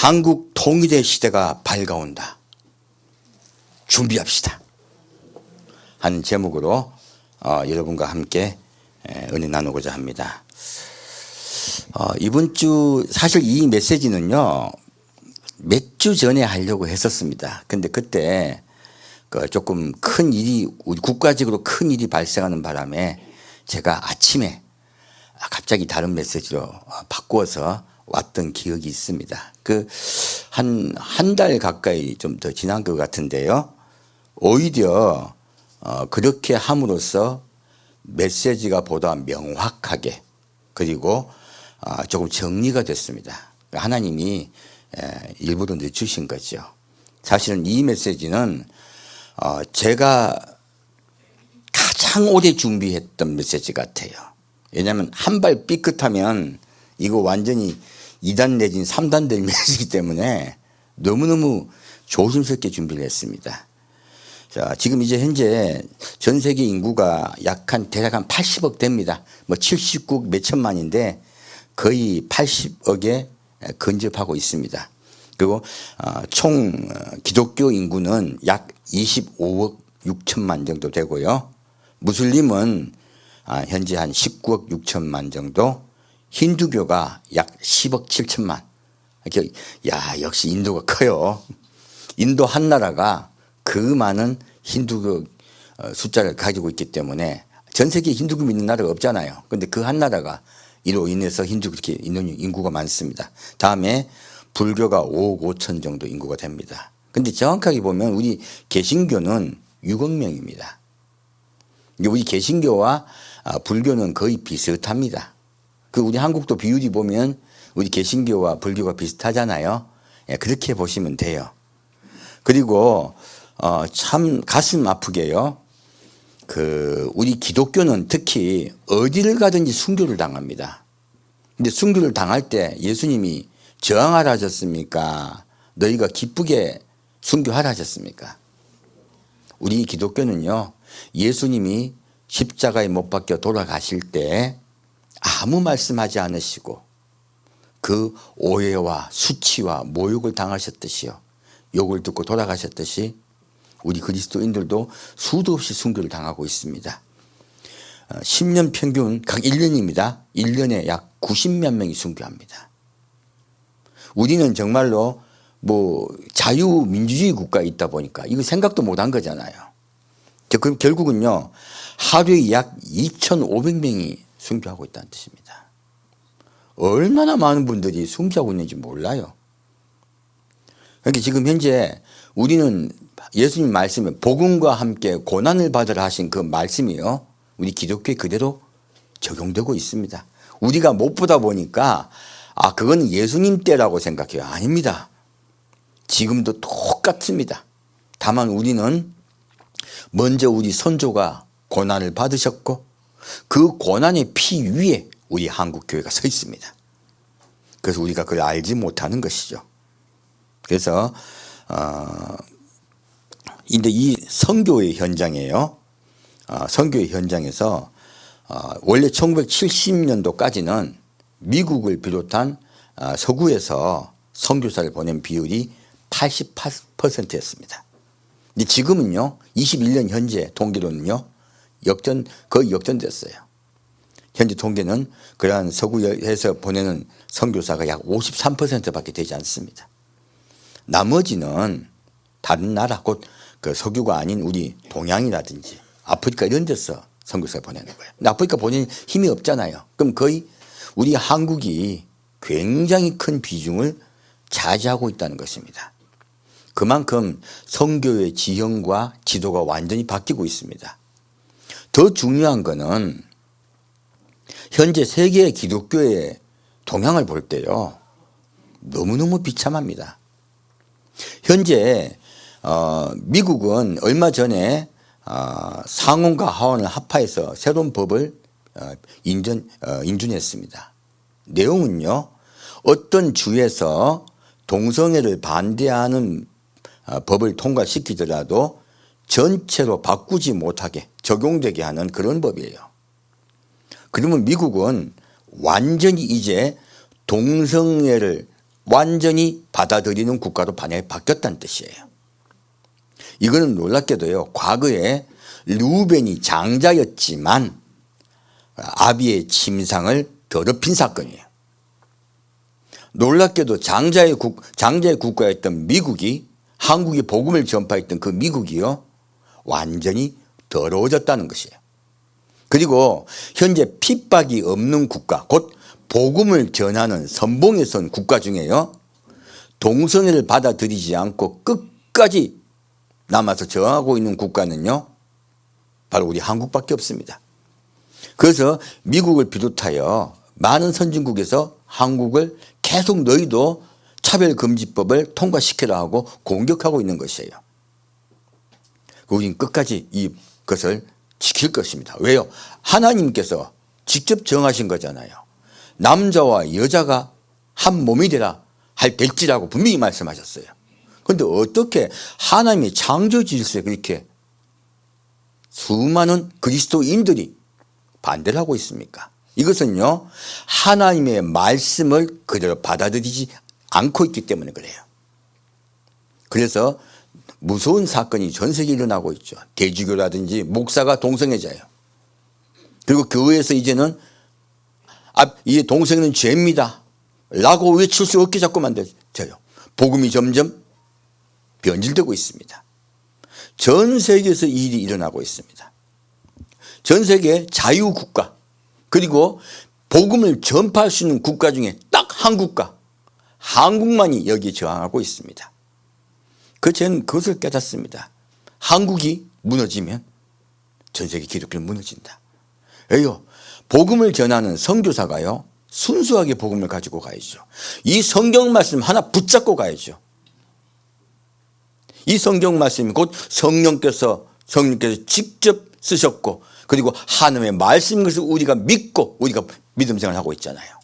한국 통일의 시대가 밝아온다. 준비합시다. 하는 제목으로 여러분과 함께 은혜 나누고자 합니다. 이번 주 사실 이 메시지는요 몇 주 전에 하려고 했었습니다. 근데 그때 조금 큰 일이 국가적으로 큰 일이 발생하는 바람에 제가 아침에 갑자기 다른 메시지로 바꾸어서 왔던 기억이 있습니다. 한 달 가까이 좀 더 지난 것 같은데요. 오히려 그렇게 함으로써 메시지가 보다 명확하게 그리고 조금 정리가 됐습니다. 하나님이 일부러 늦추신 거죠. 사실은 이 메시지는 제가 가장 오래 준비했던 메시지 같아요. 왜냐하면 한 발 삐끗하면 이거 완전히 2단 내지는 3단 될 메시지이기 때문에 너무너무 조심스럽게 준비를 했습니다. 자, 지금 이제 현재 전 세계 인구가 대략 한 80억 됩니다. 79억 몇천만인데 거의 80억에 근접하고 있습니다. 그리고 총 기독교 인구는 약 25억 6천만 정도 되고요. 무슬림은 현재 한 19억 6천만 정도, 힌두교가 약 10억 7천만. 야, 역시 인도가 커요. 인도 한 나라가 그 많은 힌두교 숫자를 가지고 있기 때문에 전 세계에 힌두교 믿는 나라가 없잖아요. 그런데 그 한 나라가 이로 인해서 그렇게 인구가 많습니다. 다음에 불교가 5억 5천 정도 인구가 됩니다. 근데 정확하게 보면 우리 개신교는 6억 명입니다. 우리 개신교와 불교는 거의 비슷합니다. 우리 한국도 비율이 보면 우리 개신교와 불교가 비슷하잖아요. 그렇게 보시면 돼요. 그리고 참 가슴 아프게요. 우리 기독교는 특히 어디를 가든지 순교를 당합니다. 근데 순교를 당할 때 예수님이 저항하라 하셨습니까? 너희가 기쁘게 순교하라 하셨습니까? 우리 기독교는요, 예수님이 십자가에 못 박혀 돌아가실 때 아무 말씀하지 않으시고 그 오해와 수치와 모욕을 당하셨듯이요. 욕을 듣고 돌아가셨듯이 우리 그리스도인들도 수도 없이 순교를 당하고 있습니다. 10년 평균 각 1년입니다. 1년에 약 90몇 명이 순교합니다. 우리는 정말로 자유민주주의 국가에 있다 보니까 이거 생각도 못한 거잖아요. 그럼 결국은요, 하루에 약 2,500명이 순교하고 있다는 뜻입니다. 얼마나 많은 분들이 순교하고 있는지 몰라요. 그러니까 지금 현재 우리는 예수님 말씀에 복음과 함께 고난을 받으라 하신 그 말씀이요, 우리 기독교에 그대로 적용되고 있습니다. 우리가 못 보다 보니까 그건 예수님 때라고 생각해요. 아닙니다. 지금도 똑같습니다. 다만 우리는 먼저 우리 선조가 고난을 받으셨고 그 고난의 피 위에 우리 한국교회가 서 있습니다. 그래서 우리가 그걸 알지 못하는 것이죠. 그래서 근데 이 선교의 현장이에요. 선교의 현장에서 원래 1970년도까지는 미국을 비롯한 서구에서 선교사를 보낸 비율이 88%였습니다. 근데 지금은요, 21년 현재 통계로는요, 거의 역전됐어요. 현재 통계는 그러한 서구에서 보내는 선교사가 약 53%밖에 되지 않습니다. 나머지는 다른 나라, 곧 석유가 아닌 우리 동양이라든지 아프리카 이런 데서 선교사 보내는 거예요. 근데 아프리카 보내는 힘이 없잖아요. 그럼 거의 우리 한국이 굉장히 큰 비중을 차지하고 있다는 것입니다. 그만큼 선교의 지형과 지도가 완전히 바뀌고 있습니다. 더 중요한 거는 현재 세계 기독교의 동향을 볼 때요, 너무너무 비참합니다. 현재 미국은 얼마 전에 상원과 하원을 합하여서 새로운 법을 인준했습니다. 내용은요, 어떤 주에서 동성애를 반대하는 법을 통과시키더라도 전체로 바꾸지 못하게 적용되게 하는 그런 법이에요. 그러면 미국은 완전히 이제 동성애를 완전히 받아들이는 국가로 바뀌었다는 뜻이에요. 이거는 놀랍게도요, 과거에 르우벤이 장자였지만 아비의 침상을 더럽힌 사건이에요. 놀랍게도 장자의 국가였던 미국이, 한국이 복음을 전파했던 그 미국이요, 완전히 더러워졌다는 것이에요. 그리고 현재 핍박이 없는 국가, 곧 복음을 전하는 선봉에 선 국가 중에요, 동성애를 받아들이지 않고 끝까지 남아서 저항하고 있는 국가는요, 바로 우리 한국밖에 없습니다. 그래서 미국을 비롯하여 많은 선진국에서 한국을 계속 너희도 차별금지법을 통과시키라 하고 공격하고 있는 것이에요. 우리는 끝까지 이것을 지킬 것입니다. 왜요? 하나님께서 직접 정하신 거잖아요. 남자와 여자가 한 몸이 되라 될지라고 분명히 말씀하셨어요. 그런데 어떻게 하나님의 창조 질서에 그렇게 수많은 그리스도인들이 반대를 하고 있습니까? 이것은요, 하나님의 말씀을 그대로 받아들이지 않고 있기 때문에 그래요. 그래서 무서운 사건이 전 세계에 일어나고 있죠. 대주교라든지 목사가 동성애자예요. 그리고 교회에서 이제는 이 동성애는 죄입니다 라고 외칠 수 없게 자꾸 만들어져요. 복음이 점점 변질되고 있습니다. 전 세계에서 이 일이 일어나고 있습니다. 전 세계 자유국가, 그리고 복음을 전파할 수 있는 국가 중에 딱 한 국가, 한국만이 여기에 저항하고 있습니다. 저는 그것을 깨닫습니다. 한국이 무너지면 전 세계 기독교는 무너진다. 왜요? 복음을 전하는 선교사가요, 순수하게 복음을 가지고 가야죠. 이 성경 말씀 하나 붙잡고 가야죠. 이 성경 말씀이 곧 성령께서 직접 쓰셨고, 그리고 하나님의 말씀인 것을 우리가 믿고 우리가 믿음 생활을 하고 있잖아요.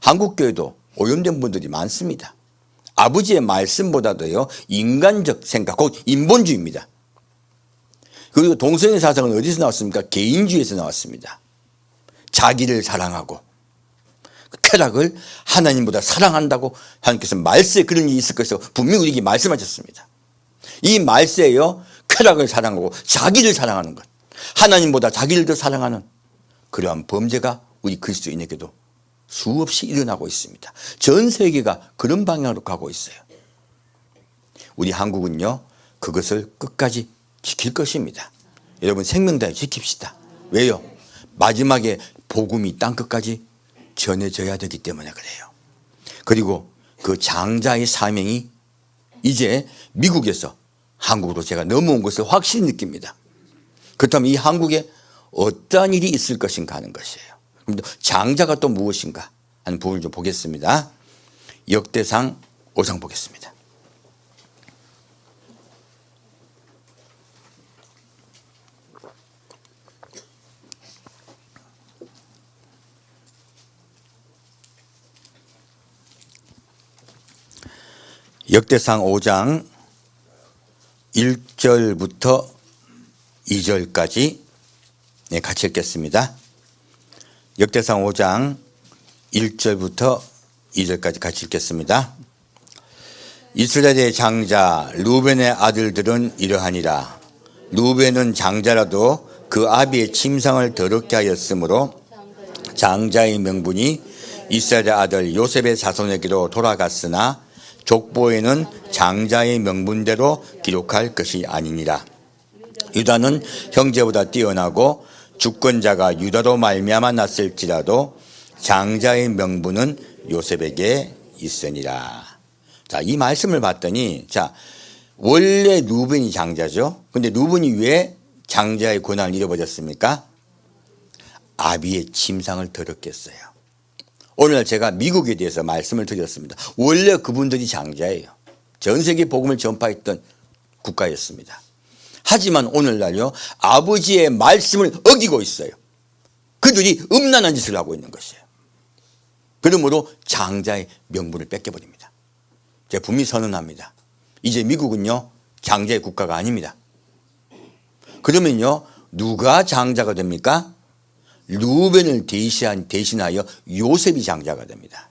한국교회도 오염된 분들이 많습니다. 아버지의 말씀보다도요, 인간적 생각, 곧 인본주의입니다. 그리고 동성애 사상은 어디서 나왔습니까? 개인주의에서 나왔습니다. 자기를 사랑하고 쾌락을 하나님보다 사랑한다고 하나님께서 말세에 그런 일이 있을 것이라고 분명히 우리에게 말씀하셨습니다. 이 말세에요, 쾌락을 사랑하고 자기를 사랑하는 것, 하나님보다 자기를 더 사랑하는 그러한 범죄가 우리 그리스도인에게도 수없이 일어나고 있습니다. 전 세계가 그런 방향으로 가고 있어요. 우리 한국은요, 그것을 끝까지 지킬 것입니다. 여러분, 생명 다해 지킵시다. 왜요? 마지막에 복음이 땅끝까지 전해져야 되기 때문에 그래요. 그리고 그 장자의 사명이 이제 미국에서 한국으로 제가 넘어온 것을 확실히 느낍니다. 그렇다면 이 한국에 어떠한 일이 있을 것인가 하는 것이에요. 그럼 장자가 또 무엇인가 하는 부분을 좀 보겠습니다. 역대상 5장 보겠습니다. 역대상 5장 1절부터 2절까지 같이 읽겠습니다. 역대상 5장 1절부터 2절까지 같이 읽겠습니다. 이스라엘의 장자 르우벤의 아들들은 이러하니라. 르우벤은 장자라도 그 아비의 침상을 더럽게 하였으므로 장자의 명분이 이스라엘의 아들 요셉의 자손에게로 돌아갔으나 족보에는 장자의 명분대로 기록할 것이 아니니라. 유다는 형제보다 뛰어나고 주권자가 유다로 말미암아 났을지라도 장자의 명분은 요셉에게 있으니라. 자, 이 말씀을 봤더니, 자, 원래 르우벤이 장자죠. 근데 르우벤이 왜 장자의 권한을 잃어버렸습니까? 아비의 침상을 더럽게 했어요. 오늘 제가 미국에 대해서 말씀을 드렸습니다. 원래 그분들이 장자예요. 전 세계 복음을 전파했던 국가였습니다. 하지만 오늘날요, 아버지의 말씀을 어기고 있어요. 그들이 음란한 짓을 하고 있는 것이에요. 그러므로 장자의 명분을 뺏겨버립니다. 제가 분명히 선언합니다. 이제 미국은요, 장자의 국가가 아닙니다. 그러면요, 누가 장자가 됩니까? 르우벤을 대신하여 요셉이 장자가 됩니다.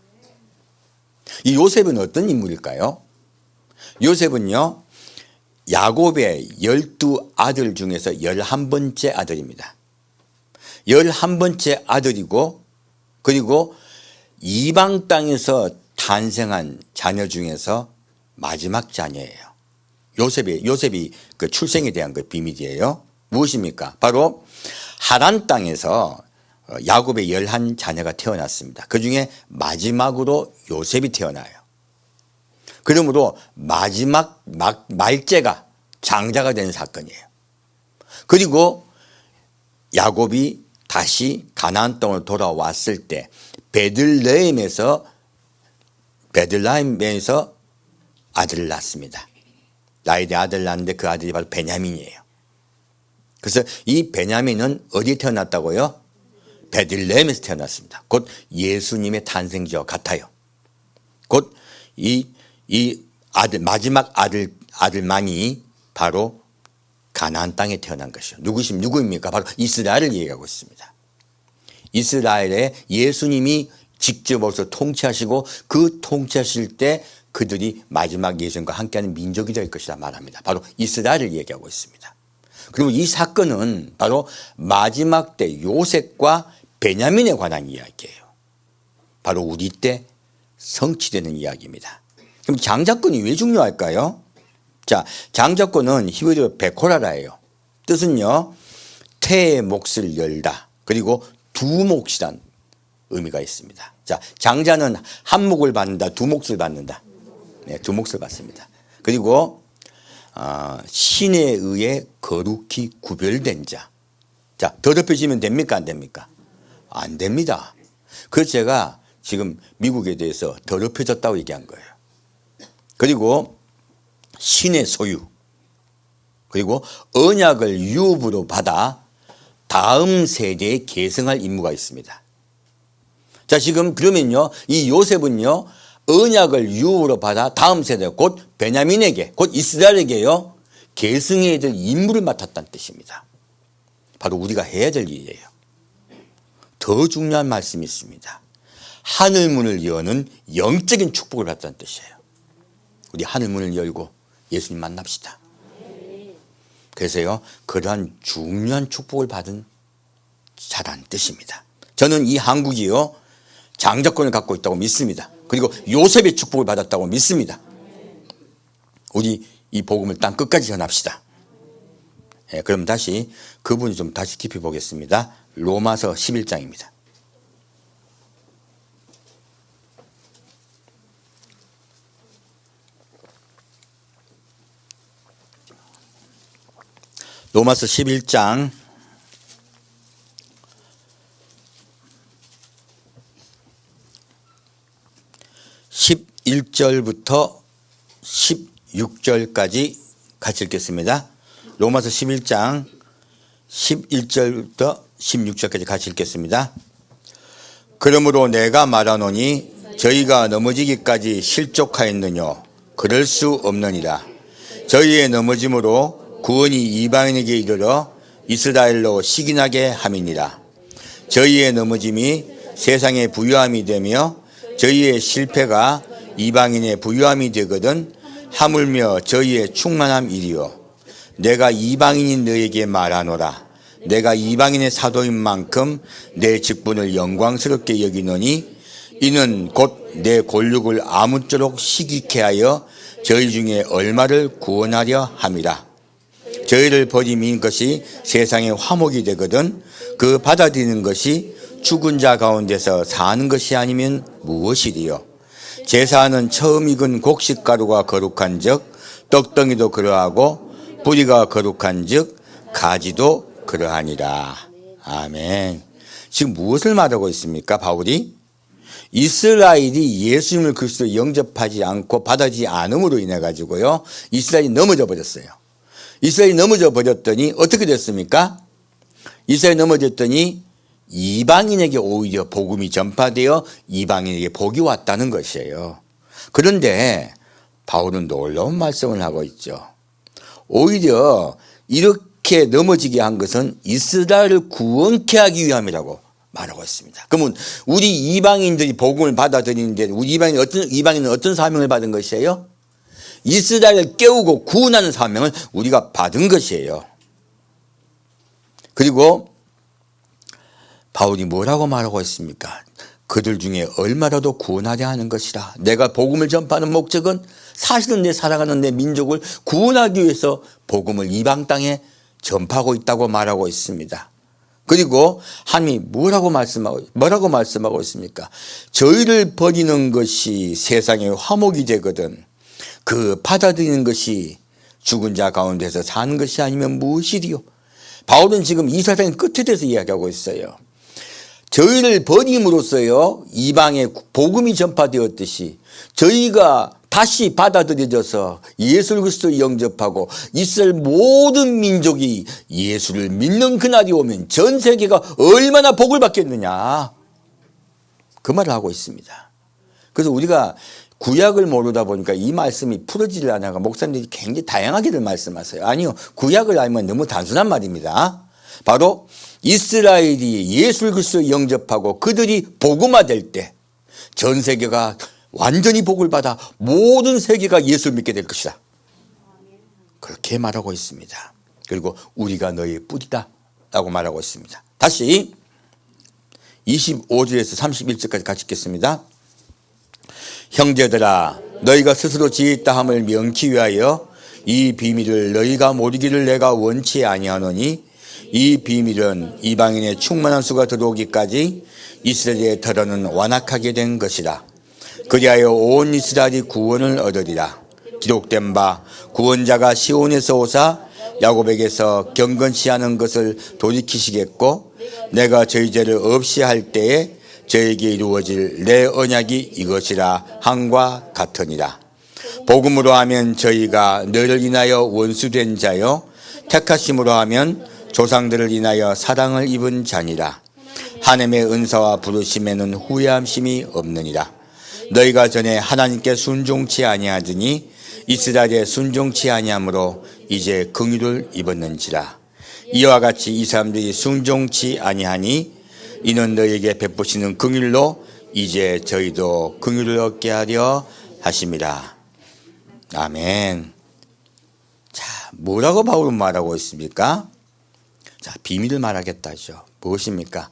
이 요셉은 어떤 인물일까요? 요셉은요, 야곱의 12아들 중에서 11번째 아들입니다. 11번째 아들이고, 그리고 이방 땅에서 탄생한 자녀 중에서 마지막 자녀예요. 요셉이 그 출생에 대한 그 비밀이에요. 무엇입니까? 바로 하란 땅에서 야곱의 11자녀가 태어났습니다. 그 중에 마지막으로 요셉이 태어나요. 그러므로 마지막 말째가 장자가 된 사건이에요. 그리고 야곱이 다시 가나안 땅으로 돌아왔을 때 베들레헴에서 아들을 낳습니다. 라이드의 아들을 낳는데 그 아들이 바로 베냐민이에요. 그래서 이 베냐민은 어디에 태어났다고요? 베들레헴에서 태어났습니다. 곧 예수님의 탄생지와 같아요. 곧 이 아들, 마지막 아들만이 바로 가나안 땅에 태어난 것이요. 누구입니까? 바로 이스라엘을 얘기하고 있습니다. 이스라엘에 예수님이 직접 와서 통치하시고 그 통치하실 때 그들이 마지막 예수님과 함께하는 민족이 될 것이라 말합니다. 바로 이스라엘을 얘기하고 있습니다. 그리고 이 사건은 바로 마지막 때 요셉과 베냐민에 관한 이야기예요. 바로 우리 때 성취되는 이야기입니다. 그럼 장자권이 왜 중요할까요? 자, 장자권은 히브리어로 베코라라예요. 뜻은요, 태의 몫을 열다. 그리고 두 몫이란 의미가 있습니다. 자, 장자는 한 몫을 받는다, 두 몫을 받는다. 네, 두 몫을 받습니다. 그리고 신에 의해 거룩히 구별된 자. 자, 더럽혀지면 됩니까? 안 됩니까? 안 됩니다. 그래서 제가 지금 미국에 대해서 더럽혀졌다고 얘기한 거예요. 그리고 신의 소유, 그리고 언약을 유업으로 받아 다음 세대에 계승할 임무가 있습니다. 자, 지금 그러면요, 이 요셉은요, 언약을 유업으로 받아 다음 세대, 곧 베냐민에게, 곧 이스라엘에게요, 계승해야 될 임무를 맡았다는 뜻입니다. 바로 우리가 해야 될 일이에요. 더 중요한 말씀이 있습니다. 하늘문을 여는 영적인 축복을 받았다는 뜻이에요. 우리 하늘문을 열고 예수님 만납시다. 그래서요, 그러한 중요한 축복을 받은 자라는 뜻입니다. 저는 이 한국이요, 장자권을 갖고 있다고 믿습니다. 그리고 요셉의 축복을 받았다고 믿습니다. 우리 이 복음을 땅 끝까지 전합시다. 예, 그럼 다시 그분이 좀 다시 깊이 보겠습니다. 로마서 11장입니다. 로마서 11장 11절부터 16절까지 같이 읽겠습니다. 로마서 11장 11절부터 16절까지 같이 읽겠습니다. 그러므로 내가 말하노니 저희가 넘어지기까지 실족하였느뇨? 그럴 수 없느니라. 저희의 넘어짐으로 구원이 이방인에게 이르러 이스라엘로 시기나게 함이니라. 저희의 넘어짐이 세상의 부유함이 되며 저희의 실패가 이방인의 부유함이 되거든 하물며 저희의 충만함이리요. 내가 이방인인 너에게 말하노라. 내가 이방인의 사도인 만큼 내 직분을 영광스럽게 여기노니 이는 곧 내 골육을 아무쪼록 시기케 하여 저희 중에 얼마를 구원하려 함이라. 저희를 버림인 것이 세상의 화목이 되거든 그 받아들이는 것이 죽은 자 가운데서 사는 것이 아니면 무엇이리요. 제사는 처음 익은 곡식가루가 거룩한 즉 떡덩이도 그러하고 뿌리가 거룩한 즉 가지도 그러하니라. 아멘. 지금 무엇을 말하고 있습니까, 바울이? 이스라엘이 예수님을 그리스도로 영접하지 않고 받아들이지 않음으로 인해 가지고요, 이스라엘이 넘어져 버렸어요. 이스라엘이 넘어져 버렸더니 어떻게 됐습니까? 이스라엘이 넘어졌더니 이방인에게 오히려 복음이 전파되어 이방인에게 복이 왔다는 것이에요. 그런데 바울은 놀라운 말씀을 하고 있죠. 오히려 이렇게 넘어지게 한 것은 이스라엘을 구원케 하기 위함이라고 말하고 있습니다. 그러면 우리 이방인들이 복음을 받아들이는데 우리 이방인은 어떤 사명을 받은 것이에요? 이스라엘을 깨우고 구원하는 사명을 우리가 받은 것이에요. 그리고 바울이 뭐라고 말하고 있습니까? 그들 중에 얼마라도 구원하려 하는 것이라. 내가 복음을 전파하는 목적은 사실은 내 사랑하는 내 민족을 구원하기 위해서 복음을 이방 땅에 전파하고 있다고 말하고 있습니다. 그리고 하나님이 뭐라고 말씀하고 있습니까? 저희를 버리는 것이 세상의 화목이 되거든 그 받아들이는 것이 죽은 자 가운데서 사는 것이 아니면 무엇이리요? 바울은 지금 이 세상의 끝에 대해서 이야기하고 있어요. 저희를 버림으로써요 이방에 복음이 전파되었듯이 저희가 다시 받아들여져서 예수 그리스도를 영접하고 이스라엘 모든 민족이 예수를 믿는 그날이 오면 전 세계가 얼마나 복을 받겠느냐 그 말을 하고 있습니다. 그래서 우리가 구약을 모르다 보니까 이 말씀이 풀어지질 않아가 목사님들이 굉장히 다양하게들 말씀하세요. 아니요, 구약을 알면 너무 단순한 말입니다. 바로 이스라엘이 예수 그리스도를 영접하고 그들이 복음화될 때 전 세계가 완전히 복을 받아 모든 세계가 예수를 믿게 될 것이다. 그렇게 말하고 있습니다. 그리고 우리가 너희의 뿌리다 라고 말하고 있습니다. 다시 25절에서 31절까지 같이 읽겠습니다. 형제들아 너희가 스스로 지었다 함을 명키 위하여 이 비밀을 너희가 모르기를 내가 원치 아니하노니 이 비밀은 이방인의 충만한 수가 들어오기까지 이스라엘의 털어는 완악하게 된 것이라. 그리하여 온 이스라엘이 구원을 얻으리라. 기록된 바 구원자가 시온에서 오사 야곱에게서 경건치 않은 것을 돌이키시겠고 내가 저희 죄를 없이 할 때에 저에게 이루어질 내 언약이 이것이라 함과 같으니라. 복음으로 하면 저희가 너를 인하여 원수된 자요 택하심으로 하면 조상들을 인하여 사랑을 입은 자니라. 하나님의 은사와 부르심에는 후회함심이 없느니라. 너희가 전에 하나님께 순종치 아니하더니 이스라엘에 순종치 아니하므로 이제 긍휼을 입었는지라. 이와 같이 이 사람들이 순종치 아니하니 이는 너희에게 베푸시는 긍휼로 이제 저희도 긍휼을 얻게 하려 하심이라. 아멘. 자, 뭐라고 바울은 말하고 있습니까? 자, 비밀을 말하겠다죠. 무엇입니까?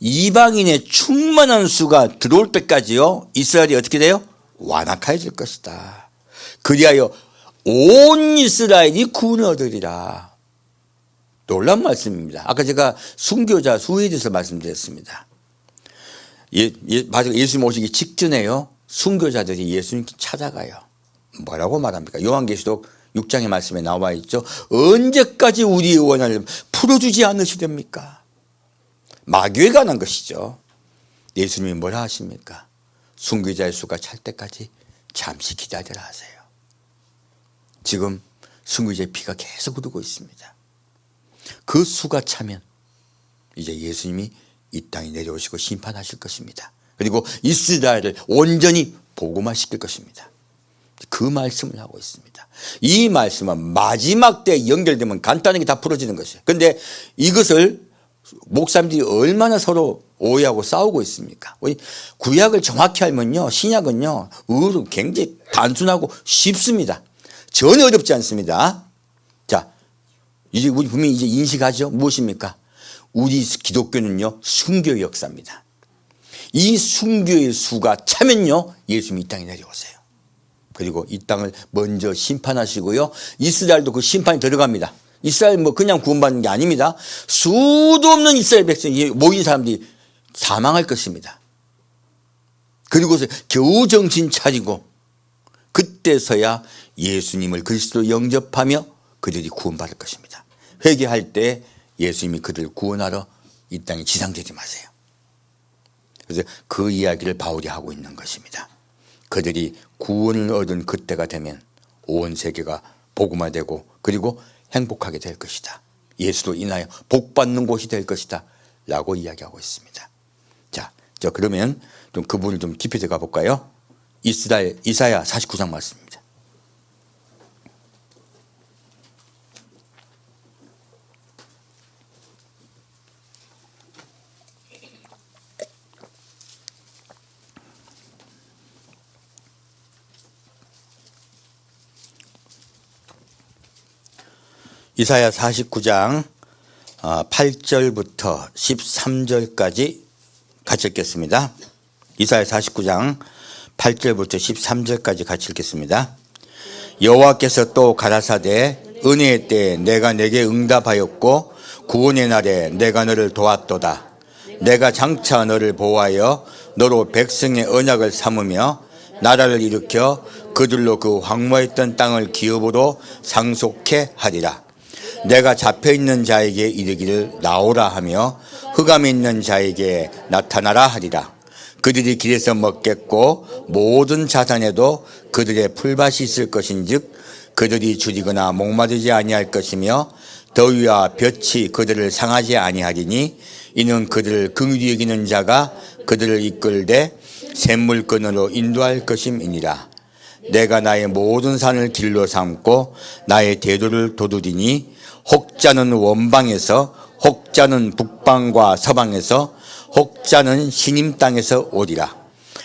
이방인의 충만한 수가 들어올 때까지요 이스라엘이 어떻게 돼요? 완악해질 것이다. 그리하여 온 이스라엘이 구원을 얻으리라. 놀라운 말씀입니다. 아까 제가 순교자 수에 대해서 말씀드렸습니다. 예수님 오시기 직전에요 순교자들이 예수님 찾아가요. 뭐라고 말합니까? 요한계시록 6장의 말씀에 나와 있죠. 언제까지 우리의 원한을 풀어주지 않으시렵니까? 마귀에 관한 것이죠. 예수님이 뭐라 하십니까? 순교자의 수가 찰 때까지 잠시 기다리라 하세요. 지금 순교자의 피가 계속 흐르고 있습니다. 그 수가 차면 이제 예수님이 이 땅에 내려오시고 심판하실 것입니다. 그리고 이스라엘을 온전히 복음화시킬 것입니다. 그 말씀을 하고 있습니다. 이 말씀은 마지막 때에 연결되면 간단하게 다 풀어지는 것이에요. 그런데 이것을 목사님들이 얼마나 서로 오해하고 싸우고 있습니까? 구약을 정확히 알면요 신약은요 굉장히 단순하고 쉽습니다. 전혀 어렵지 않습니다. 자, 이제 우리 분명히 이제 인식하죠. 무엇입니까? 우리 기독교는요 순교의 역사입니다. 이 순교의 수가 차면요 예수님이 이 땅에 내려오세요. 그리고 이 땅을 먼저 심판하시고요 이스라엘도 그 심판이 들어갑니다. 이스라엘 그냥 구원받는 게 아닙니다. 수도 없는 이스라엘 백성이 모인 사람들이 사망할 것입니다. 그리고서 겨우 정신 차리고 그때서야 예수님을 그리스도로 영접하며 그들이 구원받을 것입니다. 회개할 때 예수님이 그들을 구원하러 이 땅에 지상되지 마세요. 그래서 그 이야기를 바울이 하고 있는 것입니다. 그들이 구원을 얻은 그때가 되면 온 세계가 복음화되고 그리고 행복하게 될 것이다. 예수로 인하여 복받는 곳이 될 것이다. 라고 이야기하고 있습니다. 자, 그러면 좀 그 부분을 좀 깊이 들어가 볼까요? 이사야 49장 말씀입니다. 이사야 49장 8절부터 13절까지 같이 읽겠습니다. 이사야 49장 8절부터 13절까지 같이 읽겠습니다. 여호와께서 또 가라사대 은혜의 때에 내가 내게 응답하였고 구원의 날에 내가 너를 도왔도다. 내가 장차 너를 보호하여 너로 백성의 언약을 삼으며 나라를 일으켜 그들로 그 황무했던 땅을 기업으로 상속해 하리라. 내가 잡혀있는 자에게 이르기를 나오라 하며 흑암에 있는 자에게 나타나라 하리라. 그들이 길에서 먹겠고 모든 자산에도 그들의 풀밭이 있을 것인즉 그들이 줄이거나 목마르지 아니할 것이며 더위와 볕이 그들을 상하지 아니하리니 이는 그들을 긍휼히 여기는 자가 그들을 이끌되 샘물끈으로 인도할 것임이니라. 내가 나의 모든 산을 길로 삼고 나의 대도를 도두리니 혹자는 원방에서 혹자는 북방과 서방에서 혹자는 시님 땅에서 오리라.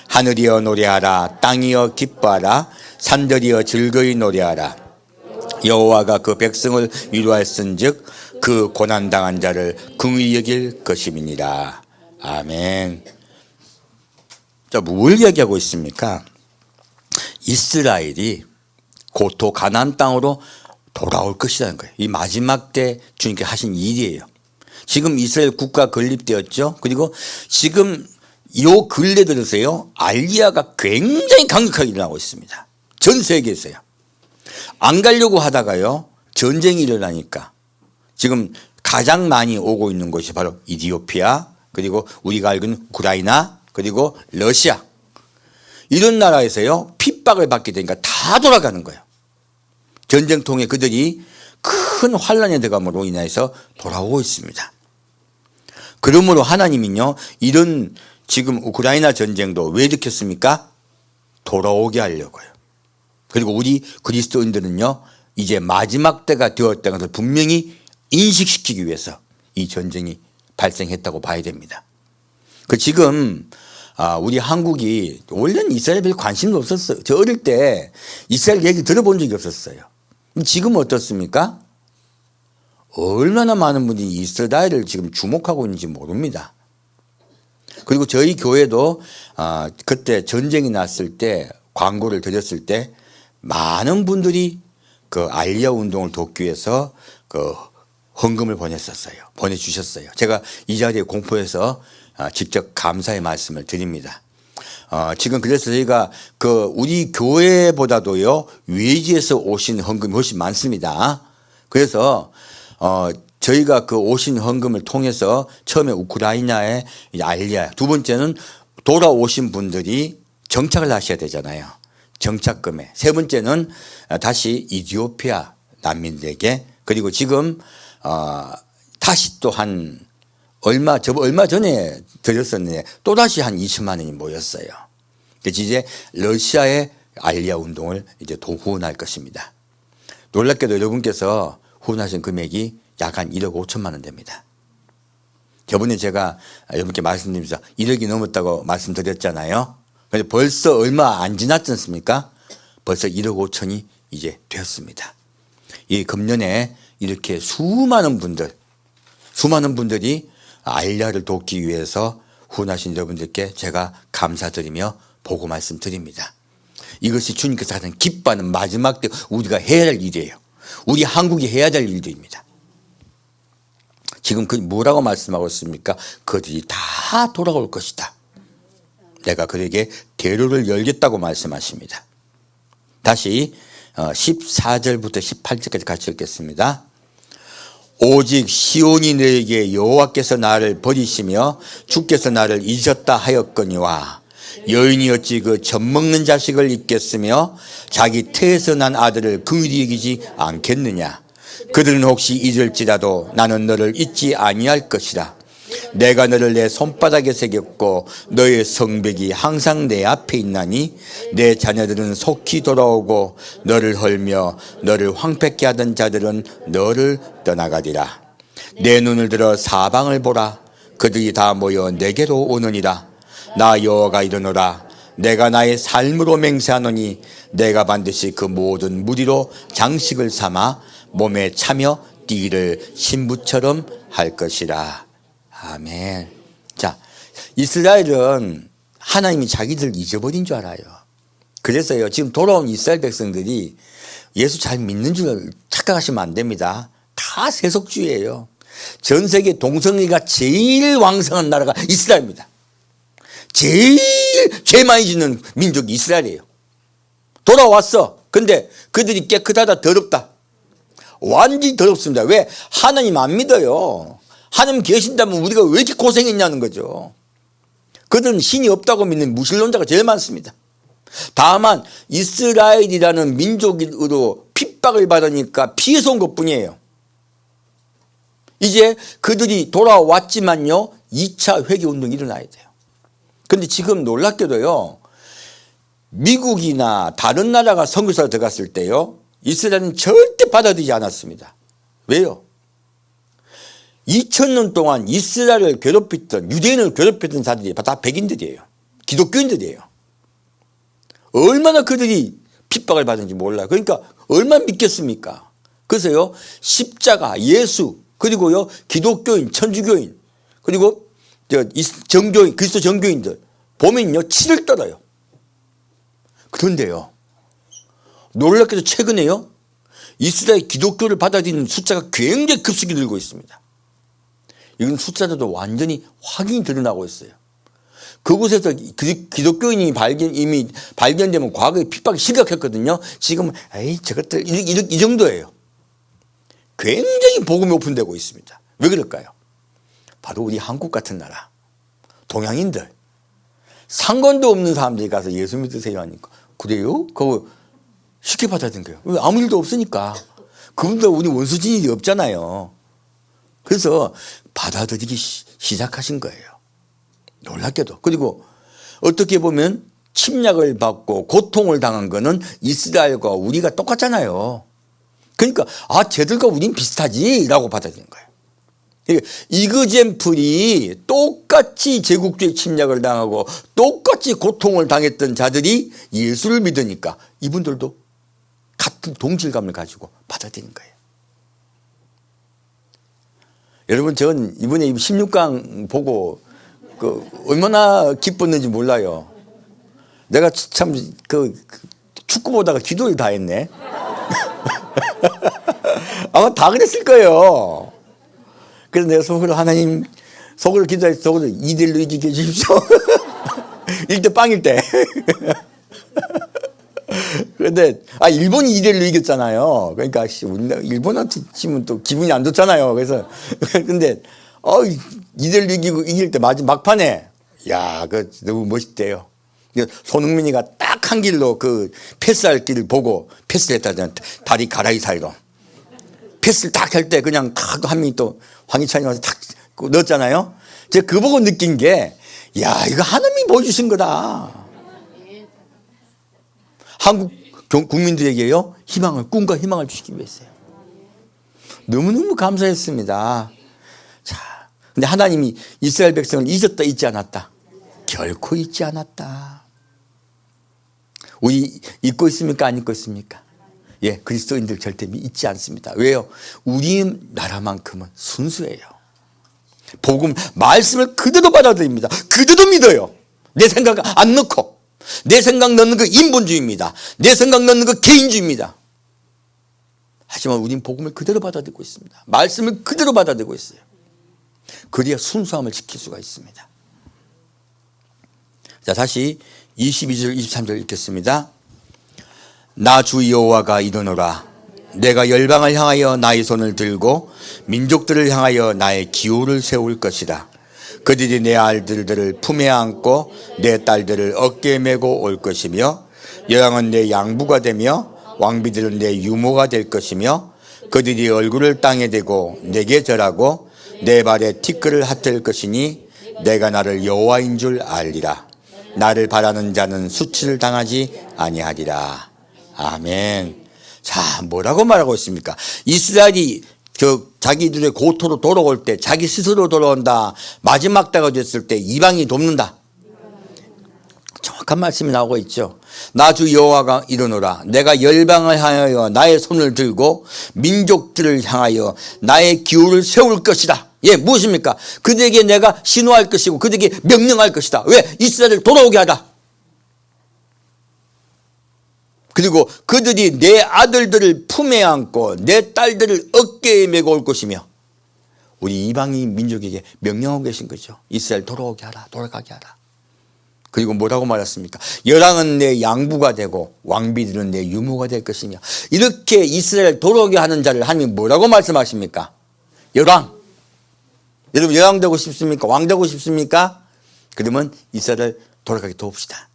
하늘이여 노래하라. 땅이여 기뻐하라. 산들이여 즐거이 노래하라. 여호와가 그 백성을 위로하였은즉 그 고난당한 자를 긍휼히 여길 것임이니라. 아멘. 자, 뭘 얘기하고 있습니까? 이스라엘이 고토 가나안 땅으로 돌아올 것이라는 거예요. 이 마지막 때 주님께 하신 일이에요. 지금 이스라엘 국가 건립되었죠. 그리고 지금 요 근래 들어서요, 알리야가 굉장히 강력하게 일어나고 있습니다. 전 세계에서요. 안 가려고 하다가요, 전쟁이 일어나니까 지금 가장 많이 오고 있는 곳이 바로 이디오피아, 그리고 우리가 알고는 우크라이나, 그리고 러시아. 이런 나라에서요, 핍박을 받게 되니까 다 돌아가는 거예요. 전쟁통에 그들이 큰 환란에 들어감으로 인해서 돌아오고 있습니다. 그러므로 하나님은요, 이런 지금 우크라이나 전쟁도 왜 일으켰습니까? 돌아오게 하려고요. 그리고 우리 그리스도인들은요, 이제 마지막 때가 되었다는 것을 분명히 인식시키기 위해서 이 전쟁이 발생했다고 봐야 됩니다. 지금 우리 한국이 원래는 이스라엘에 별 관심도 없었어요. 저 어릴 때 이스라엘 얘기 들어본 적이 없었어요. 지금 어떻습니까? 얼마나 많은 분이 이스라엘을 지금 주목하고 있는지 모릅니다. 그리고 저희 교회도 그때 전쟁이 났을 때 광고를 드렸을 때 많은 분들이 그 알리야 운동을 돕기 위해서 그 헌금을 보내주셨어요. 제가 이 자리에 공포해서 직접 감사의 말씀을 드립니다. 지금 그래서 저희가 우리 교회보다도요, 외지에서 오신 헌금이 훨씬 많습니다. 그래서 저희가 그 오신 헌금을 통해서 처음에 우크라이나에 알리야, 두 번째는 돌아오신 분들이 정착을 하셔야 되잖아요. 정착금에. 세 번째는 다시 이디오피아 난민들에게, 그리고 지금 다시 또 얼마 전에 드렸었는데 또다시 한 2천만 원이 모였어요. 그래서 이제 러시아의 알리야 운동을 이제 후원할 것입니다. 놀랍게도 여러분께서 후원하신 금액이 약 한 1억 5천만 원 됩니다. 저번에 제가 여러분께 말씀드리면서 1억이 넘었다고 말씀드렸잖아요. 그런데 벌써 얼마 안 지났지 않습니까? 벌써 1억 5천이 이제 되었습니다. 이 금년에 이렇게 수많은 분들이 알리야를 돕기 위해서 후원하신 여러분들께 제가 감사드리며 보고 말씀드립니다. 이것이 주님께서 하는 기뻐하는 마지막 때 우리가 해야 할 일이에요. 우리 한국이 해야 될 일들입니다. 지금 뭐라고 말씀하고 있습니까? 그들이 다 돌아올 것이다. 내가 그에게 대로를 열겠다고 말씀하십니다. 다시 14절부터 18절까지 같이 읽겠습니다. 오직 시온이 너에게 여호와께서 나를 버리시며 주께서 나를 잊었다 하였거니와 여인이 어찌 그 젖먹는 자식을 잊겠으며 자기 태에서 난 아들을 긍휼히 여기지 않겠느냐. 그들은 혹시 잊을지라도 나는 너를 잊지 아니할 것이라. 내가 너를 내 손바닥에 새겼고 너의 성벽이 항상 내 앞에 있나니 내 자녀들은 속히 돌아오고 너를 헐며 너를 황폐케 하던 자들은 너를 떠나가리라. 내 눈을 들어 사방을 보라. 그들이 다 모여 내게로 오느니라. 나 여호와가 이르노라. 내가 나의 삶으로 맹세하노니 내가 반드시 그 모든 무리로 장식을 삼아 몸에 차며 뛰기를 신부처럼 할 것이라. 아멘. 자, 이스라엘은 하나님이 자기들 잊어버린 줄 알아요. 그래서요, 지금 돌아온 이스라엘 백성들이 예수 잘 믿는 줄 착각하시면 안 됩니다. 다 세속주의예요. 전 세계 동성애가 제일 왕성한 나라가 이스라엘입니다. 제일 죄 많이 짓는 민족이 이스라엘이에요. 돌아왔어. 근데 그들이 깨끗하다, 더럽다. 완전히 더럽습니다. 왜? 하나님 안 믿어요. 하나님 계신다면 우리가 왜 이렇게 고생했냐는 거죠. 그들은 신이 없다고 믿는 무신론자가 제일 많습니다. 다만 이스라엘이라는 민족으로 핍박을 받으니까 피해서 온 것뿐이에요. 이제 그들이 돌아왔지만요, 2차 회개운동이 일어나야 돼요. 근데 지금 놀랍게도요, 미국이나 다른 나라가 선교사로 들어갔을 때요, 이스라엘은 절대 받아들이지 않았습니다. 왜요? 2000년 동안 이스라엘을 괴롭혔던, 유대인을 괴롭혔던 자들이 다 백인들이에요. 기독교인들이에요. 얼마나 그들이 핍박을 받은지 몰라요. 그러니까 얼마나 믿겠습니까? 그래서요, 십자가, 예수, 그리고요, 기독교인, 천주교인, 그리고 정교인, 그리스도 정교인들 보면요, 치를 떨어요. 그런데요, 놀랍게도 최근에요, 이스라엘 기독교를 받아들이는 숫자가 굉장히 급속히 늘고 있습니다. 이건 숫자도 완전히 확인이 드러나고 있어요. 그곳에서 기독교인이 이미 발견되면 과거에 핍박이 심각했거든요. 지금은 저것들 이 정도예요. 굉장히 복음이 오픈되고 있습니다. 왜 그럴까요? 바로 우리 한국 같은 나라, 동양인들, 상관도 없는 사람들이 가서 예수 믿으세요 하니까, 그래요? 그거 쉽게 받아들인 거예요. 왜? 아무 일도 없으니까. 그분들 우리 원수진이 없잖아요. 그래서 받아들이기 시작하신 거예요. 놀랍게도. 그리고 어떻게 보면 침략을 받고 고통을 당한 거는 이스라엘과 우리가 똑같잖아요. 그러니까 쟤들과 우린 비슷하지 라고 받아들인 거예요. 이그젠플이 똑같이 제국주의 침략을 당하고 똑같이 고통을 당했던 자들이 예수를 믿으니까 이분들도 같은 동질감을 가지고 받아들인 거예요. 여러분, 전 이번에 16강 보고 얼마나 기뻤는지 몰라요. 내가 참 축구 보다가 기도를 다 했네. 아마 다 그랬을 거예요. 그래서 내가 속으로, 하나님, 속으로 기도해서 속으로 2대1로 이기게 해주십시오. 1대 빵일 때. 그런데 일본이 2대1로 이겼잖아요. 그러니까 일본한테 치면 또 기분이 안 좋잖아요. 그래서 근데 2대1로 이길 때 막판에, 야, 너무 멋있대요. 손흥민이가 딱 한 길로 패스할 길을 보고 패스를 했다잖아요. 다리 가라이 사이로. 패스를 딱 할 때 그냥 한 명이 또 황희찬이 와서 탁 넣었잖아요. 제가 그거 보고 느낀 게, 야, 이거 하나님이 보여주신 거다. 한국 국민들에게요, 꿈과 희망을 주시기 위해서요. 너무너무 감사했습니다. 자, 근데 하나님이 이스라엘 백성을 잊었다, 잊지 않았다? 결코 잊지 않았다. 우리 잊고 있습니까? 안 잊고 있습니까? 예, 그리스도인들 절대 잊지 않습니다. 왜요? 우리 나라만큼은 순수해요. 복음, 말씀을 그대로 받아들입니다. 그대로 믿어요. 내 생각 안 넣고. 내 생각 넣는 거 인본주의입니다. 내 생각 넣는 거 개인주의입니다. 하지만 우린 복음을 그대로 받아들이고 있습니다. 말씀을 그대로 받아들이고 있어요. 그래야 순수함을 지킬 수가 있습니다. 자, 다시 22절 23절 읽겠습니다. 나 주 여호와가 이르노라. 내가 열방을 향하여 나의 손을 들고 민족들을 향하여 나의 기호를 세울 것이라. 그들이 내 아들들을 품에 안고 내 딸들을 어깨에 메고 올 것이며, 여왕은 내 양부가 되며 왕비들은 내 유모가 될 것이며, 그들이 얼굴을 땅에 대고 내게 절하고 내 발에 티끌을 핫을 것이니 내가 나를 여호와인 줄 알리라. 나를 바라는 자는 수치를 당하지 아니하리라. 아멘. 자, 뭐라고 말하고 있습니까? 이스라엘이 자기들의 고토로 돌아올 때, 자기 스스로 돌아온다, 마지막 때가 됐을 때 이방이 돕는다. 정확한 말씀이 나오고 있죠. 나 주 여호와가 이르노라. 내가 열방을 향하여 나의 손을 들고 민족들을 향하여 나의 기호를 세울 것이다. 예, 무엇입니까? 그들에게 내가 신호할 것이고 그들에게 명령할 것이다. 왜? 이스라엘을 돌아오게 하라. 그리고 그들이 내 아들들을 품에 안고 내 딸들을 어깨에 메고 올 것이며, 우리 이방인 민족에게 명령하고 계신 거죠. 이스라엘 돌아오게 하라. 돌아가게 하라. 그리고 뭐라고 말했습니까? 열왕은 내 양부가 되고 왕비들은 내 유모가 될 것이며, 이렇게 이스라엘 돌아오게 하는 자를 하나님이 뭐라고 말씀하십니까? 열왕. 여러분 열왕 되고 싶습니까? 왕 되고 싶습니까? 그러면 이스라엘 돌아가게 도웁시다.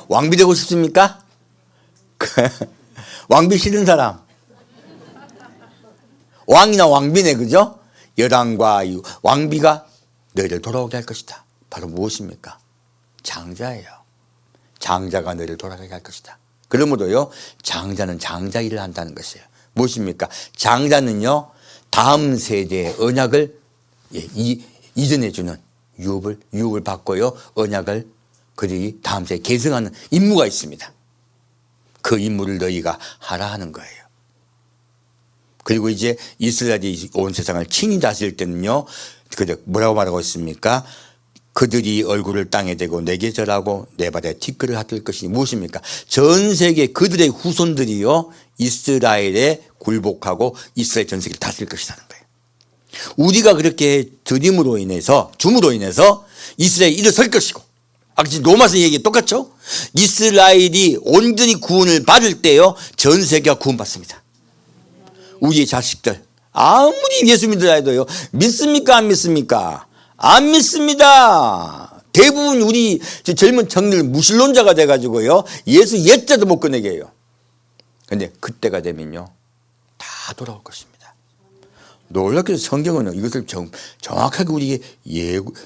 왕비 되고 싶습니까? 왕비 싫은 사람. 왕이나 왕비네, 그죠? 열왕과 왕비가 너희를 돌아오게 할 것이다. 바로 무엇입니까? 장자예요. 장자가 너희를 돌아가게 할 것이다. 그러므로요, 장자는 장자 일을 한다는 것이에요. 무엇입니까? 장자는요, 다음 세대의 언약을 이전해주는 유업을 받고요, 언약을 그들이 다음 세대에 계승하는 임무가 있습니다. 그 임무를 너희가 하라 하는 거예요. 그리고 이제 이스라엘이 온 세상을 친히 다스릴 때는요, 뭐라고 말하고 있습니까? 그들이 얼굴을 땅에 대고 내게 절하고 내 발에 티끌을 핫을 것이 무엇입니까? 전 세계 그들의 후손들이요, 이스라엘에 굴복하고 이스라엘 전 세계를 다스릴 것이라는 거예요. 우리가 그렇게 줌으로 인해서 이스라엘이 일어설 것이고, 지금 로마서 얘기 똑같죠? 이스라엘이 온전히 구원을 받을 때요, 전 세계가 구원받습니다. 우리의 자식들 아무리 예수 믿으라 해도요, 믿습니까 안 믿습니까? 안 믿습니다. 대부분 우리 젊은 청년들 무신론자가 돼가지고요, 예수 옛자도 못 꺼내게 해요. 그런데 그때가 되면요, 다 돌아올 것입니다. 놀랍게도 성경은 이것을 정확하게 우리에게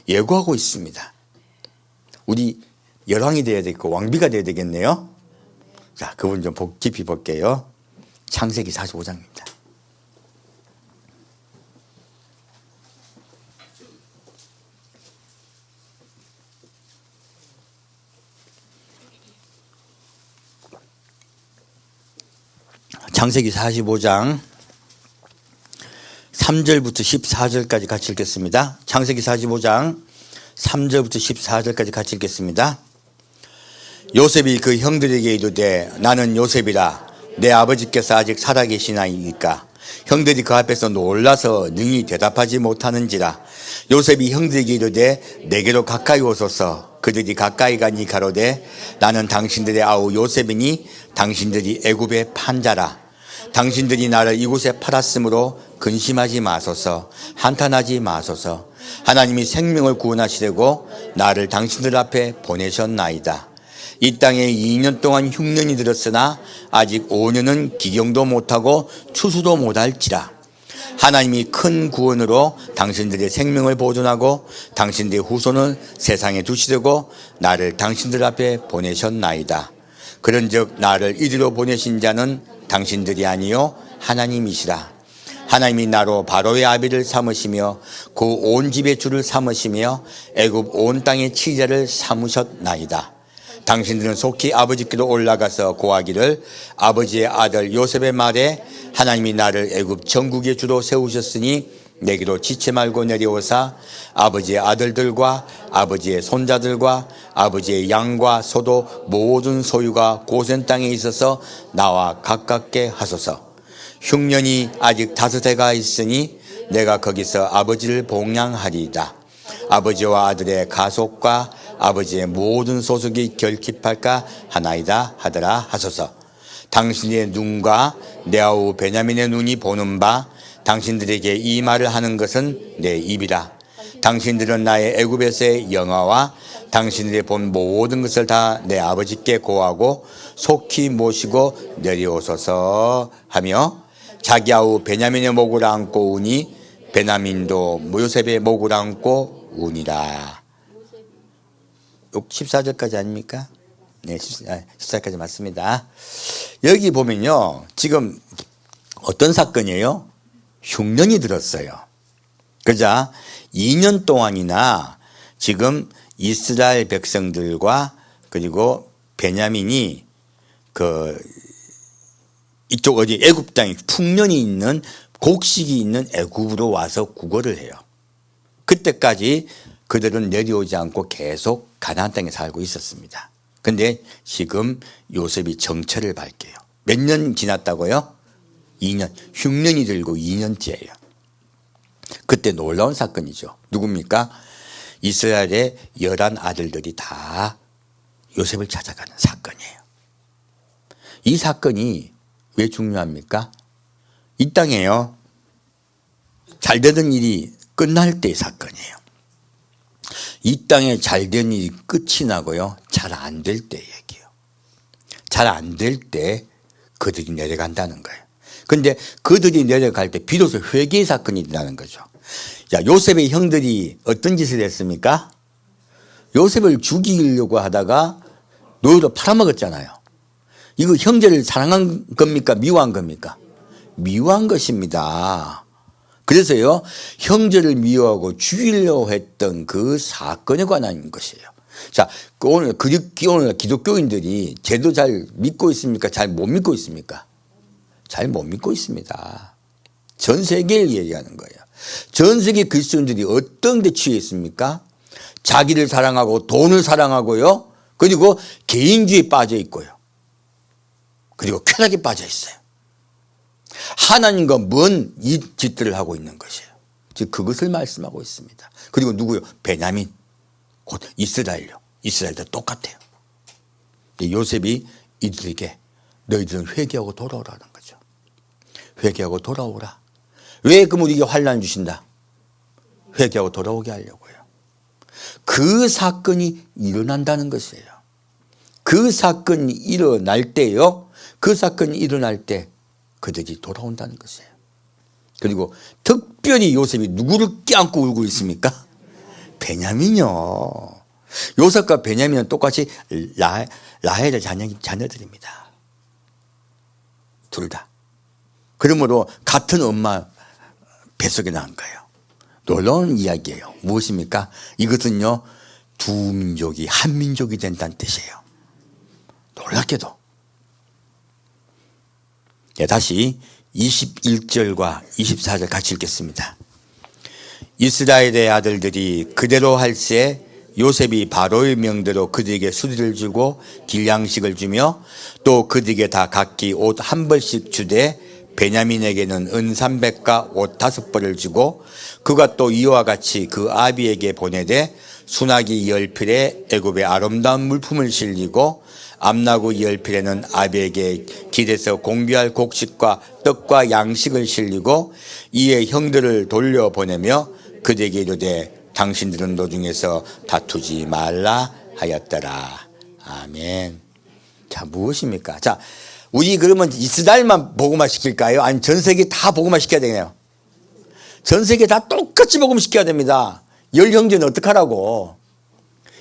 예고하고 있습니다. 우리 열왕이 되어야 되고 왕비가 되어야 되겠네요. 자, 그분 좀 깊이 볼게요. 창세기 45장입니다. 창세기 45장 3절부터 14절까지 같이 읽겠습니다. 창세기 45장 3절부터 14절까지 같이 읽겠습니다. 요셉이 그 형들에게 이르되 나는 요셉이라. 내 아버지께서 아직 살아계시나이까. 형들이 그 앞에서 놀라서 능히 대답하지 못하는지라. 요셉이 형들에게 이르되 내게로 가까이 오소서. 그들이 가까이 가니 가로되 나는 당신들의 아우 요셉이니 당신들이 애굽의 판자라. 당신들이 나를 이곳에 팔았으므로 근심하지 마소서. 한탄하지 마소서. 하나님이 생명을 구원하시려고 나를 당신들 앞에 보내셨나이다. 이 땅에 2년 동안 흉년이 들었으나 아직 5년은 기경도 못하고 추수도 못할지라. 하나님이 큰 구원으로 당신들의 생명을 보존하고 당신들의 후손을 세상에 두시려고 나를 당신들 앞에 보내셨나이다. 그런즉 나를 이리로 보내신 자는 당신들이 아니요 하나님이시라. 하나님이 나로 바로의 아비를 삼으시며 그 온 집의 주를 삼으시며 애굽 온 땅의 치자를 삼으셨나이다. 당신들은 속히 아버지께로 올라가서 고하기를 아버지의 아들 요셉의 말에 하나님이 나를 애굽 전국의 주로 세우셨으니 내게로 지체 말고 내려오사 아버지의 아들들과 아버지의 손자들과 아버지의 양과 소도 모든 소유가 고센 땅에 있어서 나와 가깝게 하소서. 흉년이 아직 5해가 있으니 내가 거기서 아버지를 봉양하리이다. 아버지와 아들의 가속과 아버지의 모든 소속이 결핍할까 하나이다 하더라 하소서. 당신의 눈과 내 아우 베냐민의 눈이 보는 바 당신들에게 이 말을 하는 것은 내 입이라. 당신들은 나의 애굽에서의 영화와 당신들이 본 모든 것을 다 내 아버지께 고하고 속히 모시고 내려오소서 하며 자기 아우 베냐민의 목을 안고 우니 베냐민도 요셉의 목을 안고 우니라. 14절까지 아닙니까? 네, 14절까지 맞습니다. 여기 보면요, 지금 어떤 사건이에요? 흉년이 들었어요. 그자 2년 동안이나 지금 이스라엘 백성들과 그리고 베냐민이 이쪽 어디 애굽 땅에 풍년이 있는 곡식이 있는 애굽으로 와서 구걸을 해요. 그때까지 그들은 내려오지 않고 계속 가나안 땅에 살고 있었습니다. 근데 지금 요셉이 정체를 밝혀요. 몇 년 지났다고요? 2년. 흉년이 들고 2년째예요. 그때 놀라운 사건이죠. 누굽니까? 이스라엘의 11 아들들이 다 요셉을 찾아가는 사건이에요. 이 사건이 왜 중요합니까? 이 땅에요, 잘 되던 일이 끝날 때의 사건이에요. 이 땅에 잘 된 일이 끝이 나고요, 잘 안 될 때 얘기예요. 잘 안 될 때 그들이 내려간다는 거예요. 근데 그들이 내려갈 때 비로소 회개의 사건이 일어나는 거죠. 자, 요셉의 형들이 어떤 짓을 했습니까? 요셉을 죽이려고 하다가 노예로 팔아먹었잖아요. 이거 형제를 사랑한 겁니까? 미워한 겁니까? 미워한 것입니다. 그래서요, 형제를 미워하고 죽이려고 했던 그 사건에 관한 것이에요. 자, 오늘 기독교인들이 제도 잘 믿고 있습니까? 잘 못 믿고 있습니까? 잘 못 믿고 있습니다. 전 세계를 얘기하는 거예요. 전 세계 그리스도인들이 어떤 데 취해 있습니까? 자기를 사랑하고 돈을 사랑하고요, 그리고 개인주의에 빠져 있고요, 그리고 쾌락에 빠져 있어요. 하나님과 먼 이 짓들을 하고 있는 것이에요. 즉 그것을 말씀하고 있습니다. 그리고 누구요? 베냐민, 곧 이스라엘요. 이스라엘도 똑같아요. 요셉이 이들에게 너희들은 회개하고 돌아오라는 거죠. 회개하고 돌아오라. 왜 그럼 우리에게 환난을 주신다? 회개하고 돌아오게 하려고요. 그 사건이 일어난다는 것이에요. 그 사건이 일어날 때요, 그 사건이 일어날 때 그들이 돌아온다는 것이에요. 그리고 특별히 요셉이 누구를 껴안고 울고 있습니까? 베냐민이요. 요셉과 베냐민은 똑같이 라헬의 자녀들입니다. 둘 다. 그러므로 같은 엄마 뱃속에 낳은 거예요. 놀라운 이야기예요. 무엇입니까? 이것은요, 두 민족이 한 민족이 된다는 뜻이에요. 놀랍게도. 네, 다시 21절과 24절 같이 읽겠습니다. 이스라엘의 아들들이 그대로 할세 요셉이 바로의 명대로 그들에게 수리를 주고 길양식을 주며 또 그들에게 다 각기 옷 한 벌씩 주되 베냐민에게는 은 300과 옷 5벌을 주고 그가 또 이와 같이 그 아비에게 보내되 순하기 10필에 애굽의 아름다운 물품을 실리고 암나구 10필에는 아비에게 길에서 공비할 곡식과 떡과 양식을 실리고 이에 형들을 돌려보내며 그들에게 이르되 당신들은 노중에서 다투지 말라 하였더라. 아멘. 자, 무엇입니까? 자, 우리 그러면 이스라엘만 복음화 시킬까요? 아니면 전 세계 다 복음화 시켜야 되나요? 전 세계 다 똑같이 복음 시켜야 됩니다. 열 형제는 어떻게 하라고?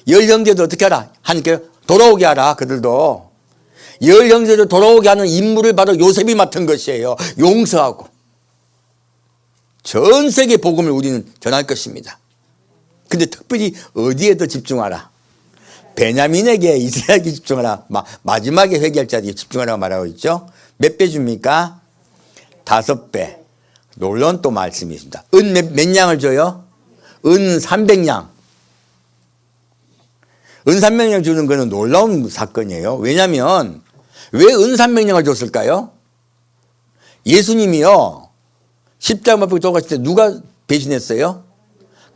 열 형제도 어떻게 하라? 하니까 돌아오게 하라. 그들도 열 형제를 돌아오게 하는 임무를 바로 요셉이 맡은 것이에요. 용서하고 전 세계 복음을 우리는 전할 것입니다. 근데 특별히 어디에 더 집중하라? 베냐민에게, 이스라엘에게 집중하라. 마지막에 회개할 자에게 집중하라고 말하고 있죠. 몇 배 줍니까? 5배. 놀라운 또 말씀이 있습니다. 은 몇 양을 줘요? 은 300양. 은 300양 주는 것은 놀라운 사건이에요. 왜냐하면 왜 은 300양을 줬을까요? 예수님이요, 십자가 못 박혀 돌아가실 때 누가 배신했어요?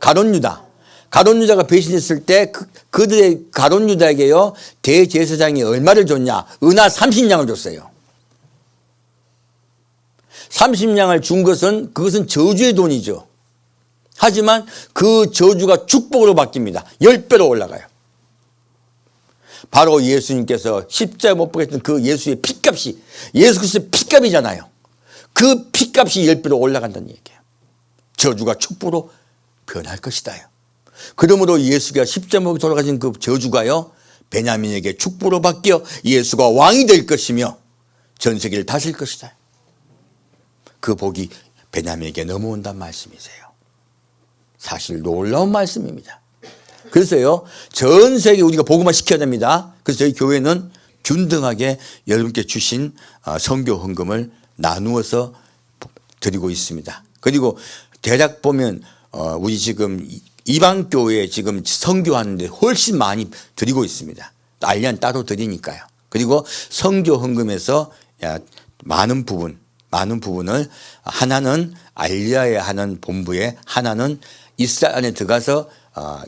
가룟 유다. 가룟 유다가 배신했을 때 그들의 가룟 유다에게요, 대제사장이 얼마를 줬냐? 은하 30냥을 줬어요. 30냥을 준 것은 그것은 저주의 돈이죠. 하지만 그 저주가 축복으로 바뀝니다. 10배로 올라가요. 바로 예수님께서 십자가에 못 박혔던 그 예수의 피값이, 예수 그리스도의 피값이잖아요. 그 피값이 10배로 올라간다는 얘기예요. 저주가 축복으로 변할 것이다요. 그러므로 예수가 십자가에 돌아가신 그 저주가요, 베냐민에게 축복으로 바뀌어 예수가 왕이 될 것이며 전 세계를 다스릴 것이다. 그 복이 베냐민에게 넘어온다는 말씀이세요. 사실 놀라운 말씀입니다. 그래서요, 전 세계 우리가 복음화 시켜야 됩니다. 그래서 저희 교회는 균등하게 여러분께 주신 선교 헌금을 나누어서 드리고 있습니다. 그리고 대략 보면 우리 지금 이방 교회에 지금 선교하는데 훨씬 많이 드리고 있습니다. 알리안 따로 드리니까요. 그리고 선교 헌금에서 많은 부분을 하나는 알리아에 하는 본부에, 하나는 이스라엘 안에 들어가서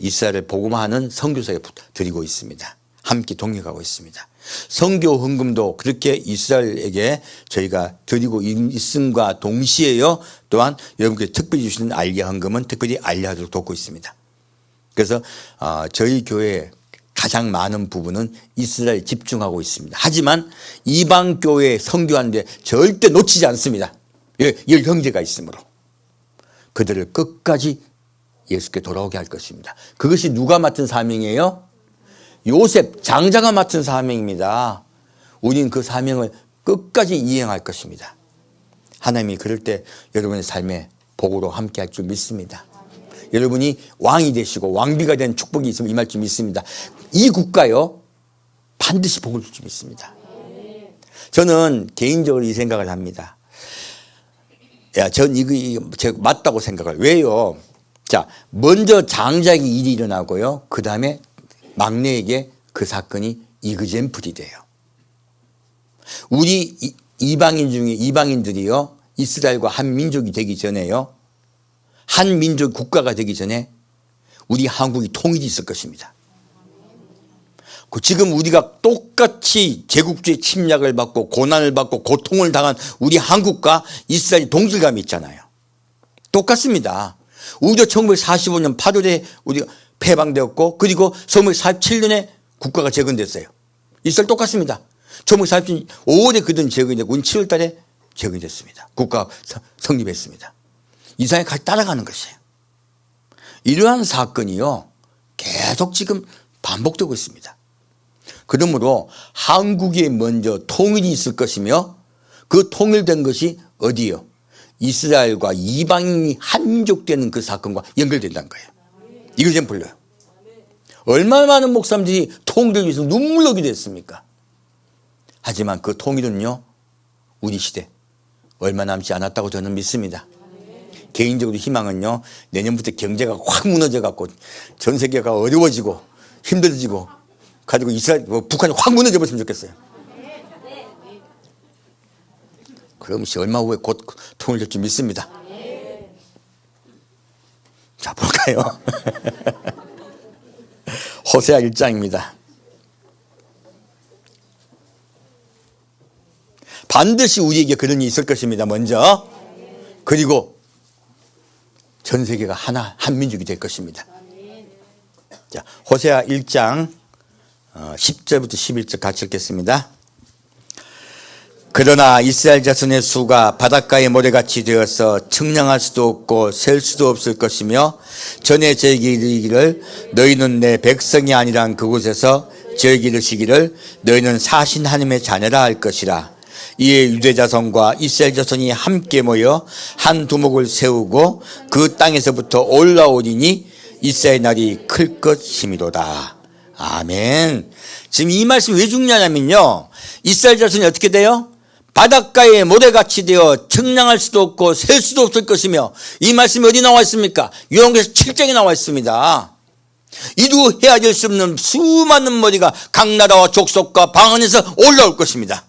이스라엘을 복음화하는 선교사에 드리고 있습니다. 함께 동역하고 있습니다. 선교 헌금도 그렇게 이스라엘에게 저희가 드리고 있음과 동시에요, 또한 여러분께 특별히 주시는 알리아 헌금은 특별히 알리아로 돕고 있습니다. 그래서 저희 교회에 가장 많은 부분은 이스라엘 집중하고 있습니다. 하지만 이방 교회에 선교하는데 절대 놓치지 않습니다. 열 형제가 있으므로 그들을 끝까지 예수께 돌아오게 할 것입니다. 그것이 누가 맡은 사명이에요? 요셉 장자가 맡은 사명입니다. 우리는 그 사명을 끝까지 이행할 것입니다. 하나님이 그럴 때 여러분의 삶에 복으로 함께 할 줄 믿습니다. 여러분이 왕이 되시고 왕비가 된 축복이 있으면 임할 줄 믿습니다. 이 국가요, 반드시 복을 줄 줄 믿습니다. 저는 개인적으로 이 생각을 합니다. 전 이거 제가 맞다고 생각을. 왜요? 자, 먼저 장자에게 일이 일어나고요, 그 다음에 막내에게 그 사건이 이그젠플이 돼요. 우리 이방인 중에 이방인들이요, 이스라엘과 한 민족이 되기 전에요, 한 민족 국가가 되기 전에 우리 한국이 통일이 있을 것입니다. 지금 우리가 똑같이 제국주의 침략을 받고 고난을 받고 고통을 당한 우리 한국과 이스라엘이 동질감이 있잖아요. 똑같습니다. 우리도 1945년 8월에 우리가 폐방되었고, 그리고 1947년에 국가가 재건됐어요. 이스라엘 똑같습니다. 1947년 5월에 그들은 재건이 되고 우리는 7월 달에 재건이 됐습니다. 국가가 성립했습니다. 이상에 같이 따라가는 것이에요. 이러한 사건이요, 계속 지금 반복되고 있습니다. 그러므로 한국에 먼저 통일이 있을 것이며, 그 통일된 것이 어디요? 이스라엘과 이방인이 한민족 되는 그 사건과 연결된다는 거예요. 이걸 좀 불러요. 얼마나 많은 목사님들이 통일을 위해서 눈물 흘리게 됐습니까? 하지만 그 통일은요, 우리 시대 얼마 남지 않았다고 저는 믿습니다. 개인적으로 희망은요, 내년부터 경제가 확 무너져 갖고 전 세계가 어려워지고 힘들어지고 가지고 이스라엘, 북한이 확 무너져 버렸으면 좋겠어요. 그럼 얼마 후에 곧 통일될 줄 믿습니다. 자, 볼까요? 호세아 1장입니다. 반드시 우리에게 그런 일이 있을 것입니다. 먼저. 그리고 전 세계가 한 민족이 될 것입니다. 자, 호세아 1장 10절부터 11절 같이 읽겠습니다. 그러나 이스라엘 자손의 수가 바닷가의 모래같이 되어서 측량할 수도 없고 셀 수도 없을 것이며, 전에 저에게 이르기를 너희는 내 백성이 아니란 그곳에서 저에게 이르시기를 너희는 사신 하나님의 자녀라 할 것이라. 이에 유대 자손과 이스라엘 자손이 함께 모여 한 두목을 세우고 그 땅에서부터 올라오리니 이스라엘 날이 클 것이미로다. 아멘. 지금 이 말씀이 왜 중요하냐면요, 이스라엘 자손이 어떻게 돼요? 바닷가에 모래같이 되어 측량할 수도 없고 셀 수도 없을 것이며, 이 말씀이 어디 나와 있습니까? 요한계시록 7장에 나와 있습니다. 이루 헤아릴 수 없는 수많은 머리가 각 나라와 족속과 방언에서 올라올 것입니다.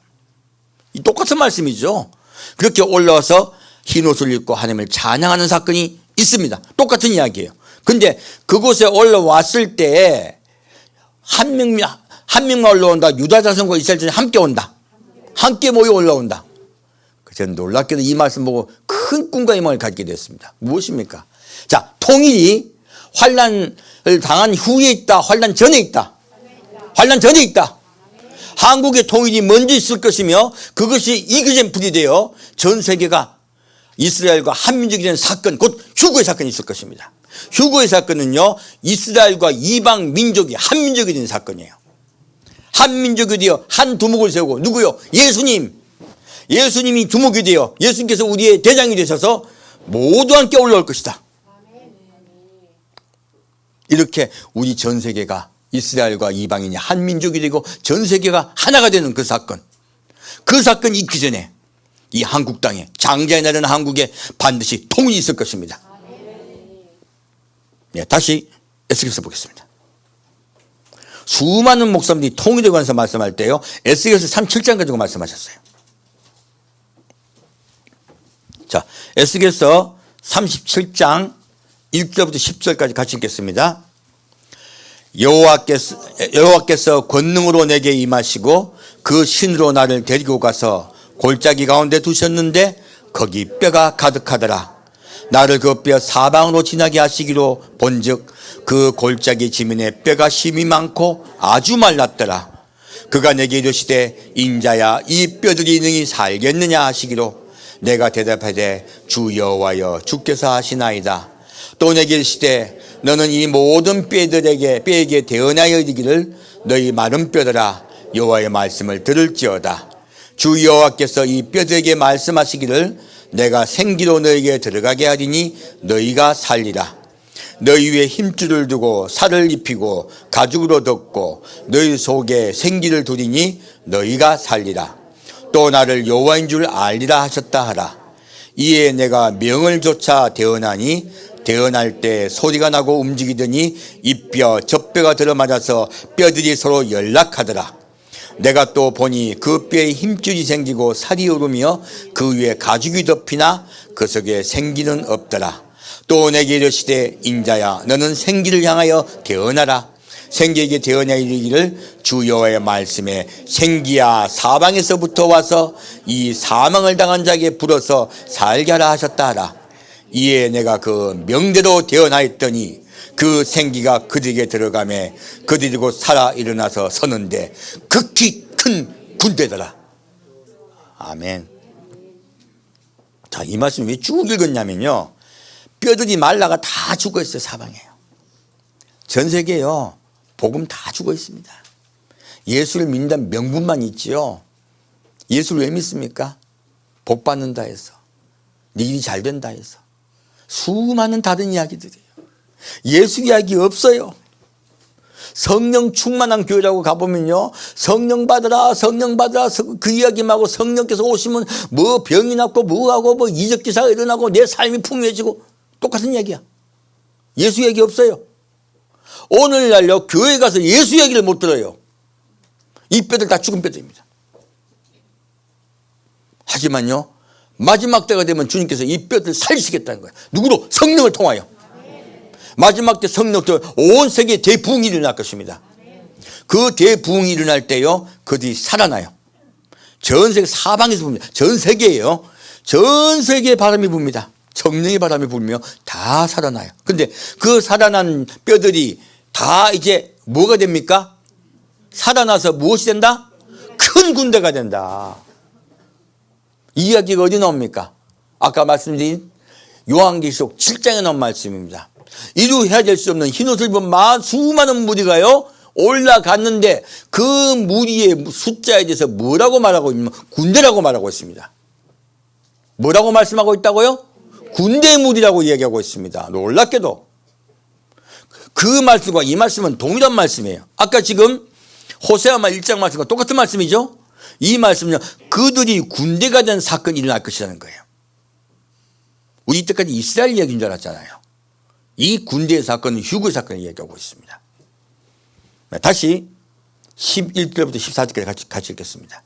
이 똑같은 말씀이죠. 그렇게 올라와서 흰옷을 입고 하나님을 찬양하는 사건이 있습니다. 똑같은 이야기예요. 근데 그곳에 올라왔을 때 한 명만 올라온다. 유다 자손과 이스라엘 자손이 함께 온다. 함께 모여 올라온다. 저는 놀랍게도 이 말씀 보고 큰 꿈과 희망을 갖게 됐습니다. 무엇입니까? 자, 통일이 환난을 당한 후에 있다, 환난 전에 있다. 환난 전에 있다. 한국의 통일이 먼저 있을 것이며, 그것이 이그젠플이 되어 전 세계가 이스라엘과 한민족이 되는 사건, 곧 휴거의 사건이 있을 것입니다. 휴거의 사건은요, 이스라엘과 이방 민족이 한민족이 되는 사건이에요. 한민족이 되어 한 두목을 세우고, 누구요? 예수님이 두목이 되어 예수님께서 우리의 대장이 되셔서 모두 함께 올라올 것이다. 이렇게 우리 전 세계가 이스라엘과 이방인이 한 민족이 되고 전 세계가 하나가 되는 그 사건이 있기 전에 이 한국 땅에, 장자의 날에는 한국에 반드시 통일이 있을 것입니다. 네, 다시 에스겔서 보겠습니다. 수많은 목사님들이 통일에 관해서 말씀할 때요, 에스겔서 37장 가지고 말씀하셨어요. 자, 에스겔서 37장 1절부터 10절까지 같이 읽겠습니다. 여호와께서 권능으로 내게 임하시고 그 신으로 나를 데리고 가서 골짜기 가운데 두셨는데 거기 뼈가 가득하더라. 나를 그 뼈 사방으로 지나게 하시기로 본즉 그 골짜기 지면에 뼈가 심이 많고 아주 말랐더라. 그가 내게 이르시되 인자야 이 뼈들이 능히 살겠느냐 하시기로 내가 대답하되 주 여호와여 주께서 하시나이다. 또 내게 이르시되 너는 이 모든 뼈에게 대언하여 이르기를 너희 마른 뼈들아 여호와의 말씀을 들을지어다. 주 여호와께서 이 뼈들에게 말씀하시기를 내가 생기로 너희에게 들어가게 하리니 너희가 살리라. 너희 위에 힘줄을 두고 살을 입히고 가죽으로 덮고 너희 속에 생기를 두리니 너희가 살리라. 또 나를 여호와인 줄 알리라 하셨다 하라. 이에 내가 명을 조차 대언하니 대언할 때 소리가 나고 움직이더니 이 뼈 저 뼈가 들어맞아서 뼈들이 서로 연락하더라. 내가 또 보니 그 뼈에 힘줄이 생기고 살이 오르며 그 위에 가죽이 덮이나 그 속에 생기는 없더라. 또 내게 이르시되 인자야 너는 생기를 향하여 대언하라. 생기에게 대언하여 이르기를 주 여호와의 말씀에 생기야 사방에서부터 와서 이 사망을 당한 자에게 불어서 살게 하라 하셨다 하라. 이에 내가 그 명대로 대언하였더니 그 생기가 그들에게 들어가매 그들이 곧 살아 일어나서 서는데 극히 큰 군대더라. 아멘. 자, 이 말씀 왜 쭉 읽었냐면요, 뼈들이 말라가 다 죽어 있어요. 사방에요. 전 세계에요 복음 다 죽어 있습니다. 예수를 믿는다는 명분만 있지요. 예수를 왜 믿습니까? 복 받는다 해서, 네 일이 잘 된다 해서. 수많은 다른 이야기들이에요. 예수 이야기 없어요. 성령 충만한 교회라고 가보면요, 성령 받으라 성령 받으라 그 이야기만 하고 성령께서 오시면 뭐 병이 낫고 뭐하고 뭐 이적기사가 일어나고 내 삶이 풍요해지고 똑같은 이야기야. 예수 얘기 없어요. 오늘날요 교회 가서 예수 얘기를 못 들어요. 이 뼈들 다 죽은 뼈들입니다. 하지만요 마지막 때가 되면 주님께서 이 뼈들 살리시겠다는 거예요. 누구로? 성령을 통하여. 마지막 때 성령도 온 세계에 대부흥이 일어날 것입니다. 그 대부흥이 일어날 때요 그들이 살아나요. 전 세계 사방에서 붑니다. 전 세계에요. 전 세계에 바람이 붑니다. 성령의 바람이 불며 다 살아나요. 근데 그 살아난 뼈들이 다 이제 뭐가 됩니까? 살아나서 무엇이 된다? 큰 군대가 된다. 이 이야기가 어디 나옵니까? 아까 말씀드린 요한계시록 7장에 나온 말씀입니다. 이루 헤아릴 수 없는 흰옷을 입은 수많은 무리가요 올라갔는데 그 무리의 숫자에 대해서 뭐라고 말하고 있냐면 군대라고 말하고 있습니다. 뭐라고 말씀하고 있다고요? 군대 무리라고 이야기하고 있습니다. 놀랍게도 그 말씀과 이 말씀은 동일한 말씀이에요. 아까 지금 호세아마 1장 말씀과 똑같은 말씀이죠. 이 말씀은요 그들이 군대가 된 사건이 일어날 것이라는 거예요. 우리 이때까지 이스라엘 이야기인 줄 알았잖아요. 이 군대의 사건은 휴거의 사건을 이야기하고 있습니다. 다시 11절부터 14절까지 같이 읽겠습니다.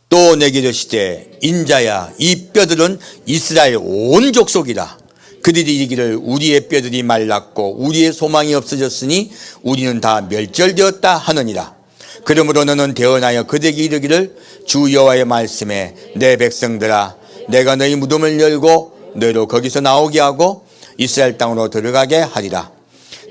또 내게 이르시되 인자야 이 뼈들은 이스라엘 온 족속이라. 그들이 이르기를 우리의 뼈들이 말랐고 우리의 소망이 없어졌으니 우리는 다 멸절되었다 하느니라. 그러므로 너는 대언하여 그들에게 이르기를 주 여호와의 말씀에 내 백성들아 내가 너희 무덤을 열고 너희로 거기서 나오게 하고 이스라엘 땅으로 들어가게 하리라.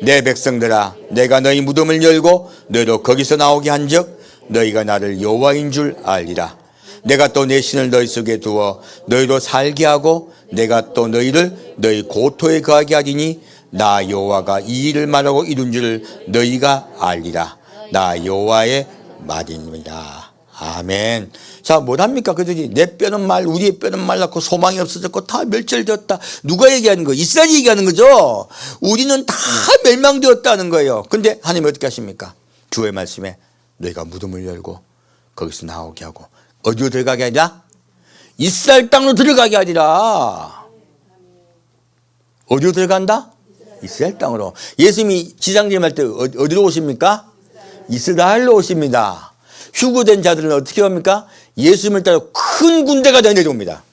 내 백성들아 내가 너희 무덤을 열고 너희로 거기서 나오게 한즉 너희가 나를 여호와인 줄 알리라. 내가 또 내 신을 너희 속에 두어 너희로 살게 하고 내가 또 너희를 너희 고토에 거하게 하리니 나 여호와가 이 일을 말하고 이룬 줄 너희가 알리라. 나 여호와의 말이니라. 아멘. 자, 뭐랍니까? 그들이 내 뼈는 우리의 뼈는 말랐고 소망이 없어졌고 다 멸절되었다. 누가 얘기하는 거예요? 이스라엘이 얘기하는 거죠. 우리는 다 멸망되었다는 거예요. 근데 하나님 어떻게 하십니까? 주의 말씀에 너희가 무덤을 열고 거기서 나오게 하고 어디로 들어가게 하냐? 이스라엘 땅으로 들어가게 하리라. 어디로 들어간다? 이스라엘 땅으로. 예수님이 지상림할 때 어디로 오십니까? 이스라엘로 오십니다. 휴거된 자들은 어떻게 합니까? 예수님을 따라 큰 군대가 내려옵니다.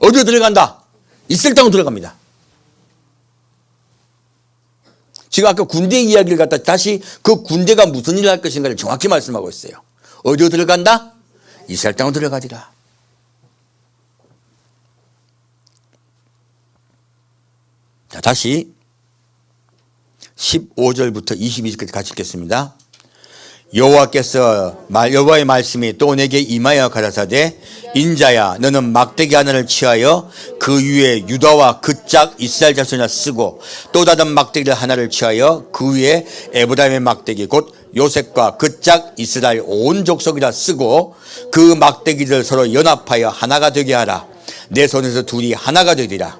어디로 들어간다? 이스라엘 땅으로 들어갑니다. 지금 아까 군대 이야기를 갖다 다시 그 군대가 무슨 일을 할 것인가를 정확히 말씀하고 있어요. 어디로 들어간다? 이스라엘 땅으로 들어가리라. 자, 다시 15절부터 22절까지 같이 읽겠습니다. 여호와의 말씀이 또 내게 임하여 가라사대 인자야 너는 막대기 하나를 취하여 그 위에 유다와 그 짝 이스라엘 자손이라 쓰고 또 다른 막대기를 하나를 취하여 그 위에 에브라임의 막대기 곧 요셉과 그 짝 이스라엘 온 족속이라 쓰고 그 막대기를 서로 연합하여 하나가 되게 하라. 내 손에서 둘이 하나가 되리라.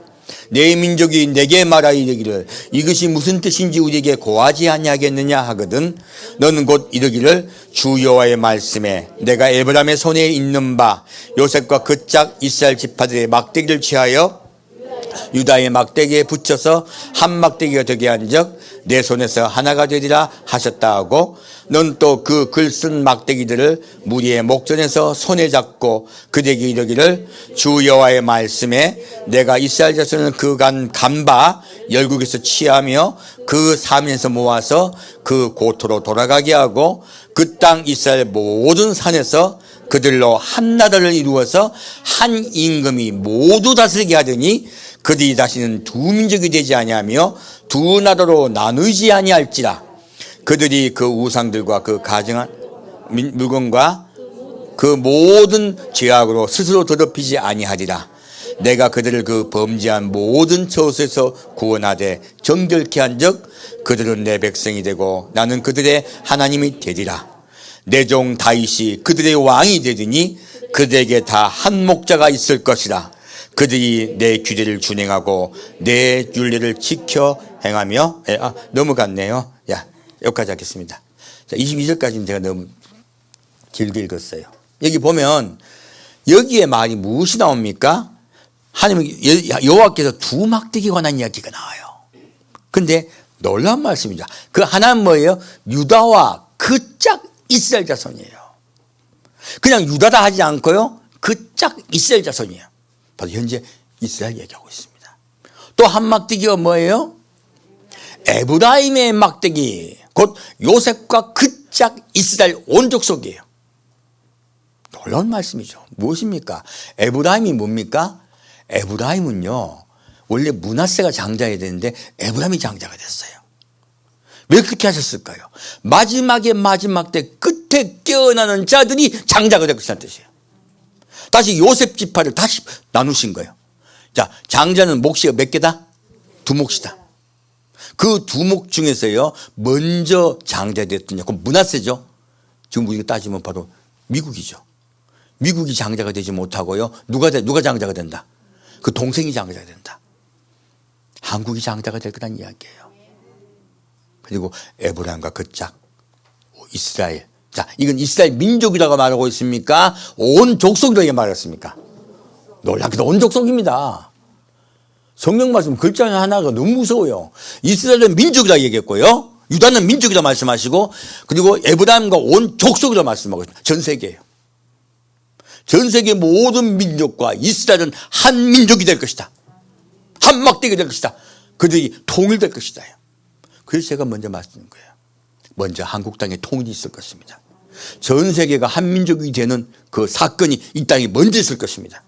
내 민족이 내게 말하이르기를 이것이 무슨 뜻인지 우리에게 고하지 아니하겠느냐 하거든 너는 곧 이르기를 주 여호와의 말씀에 내가 에브라임의 손에 있는 바 요셉과 그 짝 이스라엘 지파들의 막대기를 취하여 유다의 막대기에 붙여서 한 막대기가 되게 한즉 내 손에서 하나가 되리라 하셨다 하고 넌 또 그 글 쓴 막대기들을 무리의 목전에서 손에 잡고 그들에게 이르기를 주 여호와의 말씀에 내가 이스라엘 자손을 그 간바 열국에서 취하며 그 사면에서 모아서 그 고토로 돌아가게 하고 그 땅 이스라엘 모든 산에서 그들로 한 나라를 이루어서 한 임금이 모두 다스리게 하더니 그들이 다시는 두 민족이 되지 아니하며 두 나라로 나누지 아니할지라. 그들이 그 우상들과 그 가증한 물건과 그 모든 죄악으로 스스로 더럽히지 아니하리라. 내가 그들을 그 범죄한 모든 저수에서 구원하되 정결케 한즉 그들은 내 백성이 되고 나는 그들의 하나님이 되리라. 내 종 다윗이 그들의 왕이 되더니 그들에게 다 한 목자가 있을 것이라. 그들이 내 규례를 준행하고 내 율례를 지켜 행하며 넘어갔네요. 야, 여기까지 하겠습니다. 자, 22절까지는 제가 너무 길게 읽었어요. 여기 보면 여기에 말이 무엇이 나옵니까? 하나님 여호와께서 두 막대기에 관한 이야기가 나와요. 근데 놀라운 말씀이죠. 그 하나는 뭐예요? 유다와 그 짝 이스라엘 자손이에요. 그냥 유다다 하지 않고요. 그 짝 이스라엘 자손이에요. 바로 현재 이스라엘 얘기하고 있습니다. 또 한 막대기가 뭐예요? 에브라임의 막대기 곧 요셉과 그 짝 이스라엘 온 족속이에요. 놀라운 말씀이죠. 무엇입니까? 에브라임이 뭡니까? 에브라임은요 원래 므낫세가 장자해야 되는데 에브라임이 장자가 됐어요. 왜 그렇게 하셨을까요? 마지막 때 끝에 깨어나는 자들이 장자가 될 것이라는 뜻이에요. 다시 요셉 지파를 다시 나누신 거예요. 자, 장자는 몫이 몇 개다? 두 몫이다. 그 두 몫 중에서요 먼저 장자됐더니 그건 므낫세죠. 지금 우리가 따지면 바로 미국이죠. 미국이 장자가 되지 못하고요 누가 장자가 된다? 그 동생이 장자가 된다. 한국이 장자가 될 거란 이야기예요. 그리고 에브라임과 그 짝 이스라엘. 자, 이건 이스라엘 민족이라고 말하고 있습니까? 온 족속이라고 말했습니까? 놀랍게도 온 족속입니다. 성경 말씀 글자 하나가 너무 무서워요. 이스라엘은 민족이라고 얘기했고요. 유다는 민족이라고 말씀하시고 그리고 에브라임과 온 족속이라고 말씀하고 있습니다. 전 세계예요. 전 세계 모든 민족과 이스라엘은 한 민족이 될 것이다. 한 막대기 될 것이다. 그들이 통일될 것이다. 그래서 제가 먼저 말씀드린 거예요. 먼저 한국 땅에 통일이 있을 것입니다. 전 세계가 한 민족이 되는 그 사건이 이 땅에 먼저 있을 것입니다.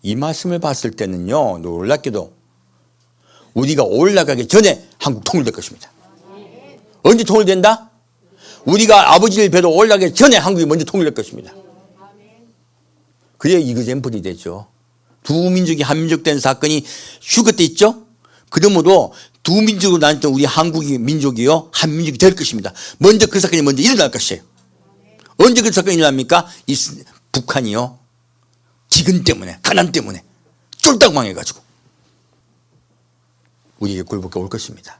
이 말씀을 봤을 때는요 놀랍게도 우리가 올라가기 전에 한국 통일될 것입니다. 언제 통일된다? 우리가 아버지를 뵈러 올라가기 전에 한국이 먼저 통일될 것입니다. 그래야 이그젠플이 되죠. 두 민족이 한 민족 된 사건이 휴거 때 있죠. 그러므로 두 민족으로 나눴던 우리 한국이 민족이요 한 민족이 될 것입니다. 먼저 그 사건이 먼저 일어날 것이에요. 언제 그 사건이 일어납니까? 북한이요. 기근 때문에, 가난 때문에 쫄딱 망해가지고 우리에게 굴복해 올 것입니다.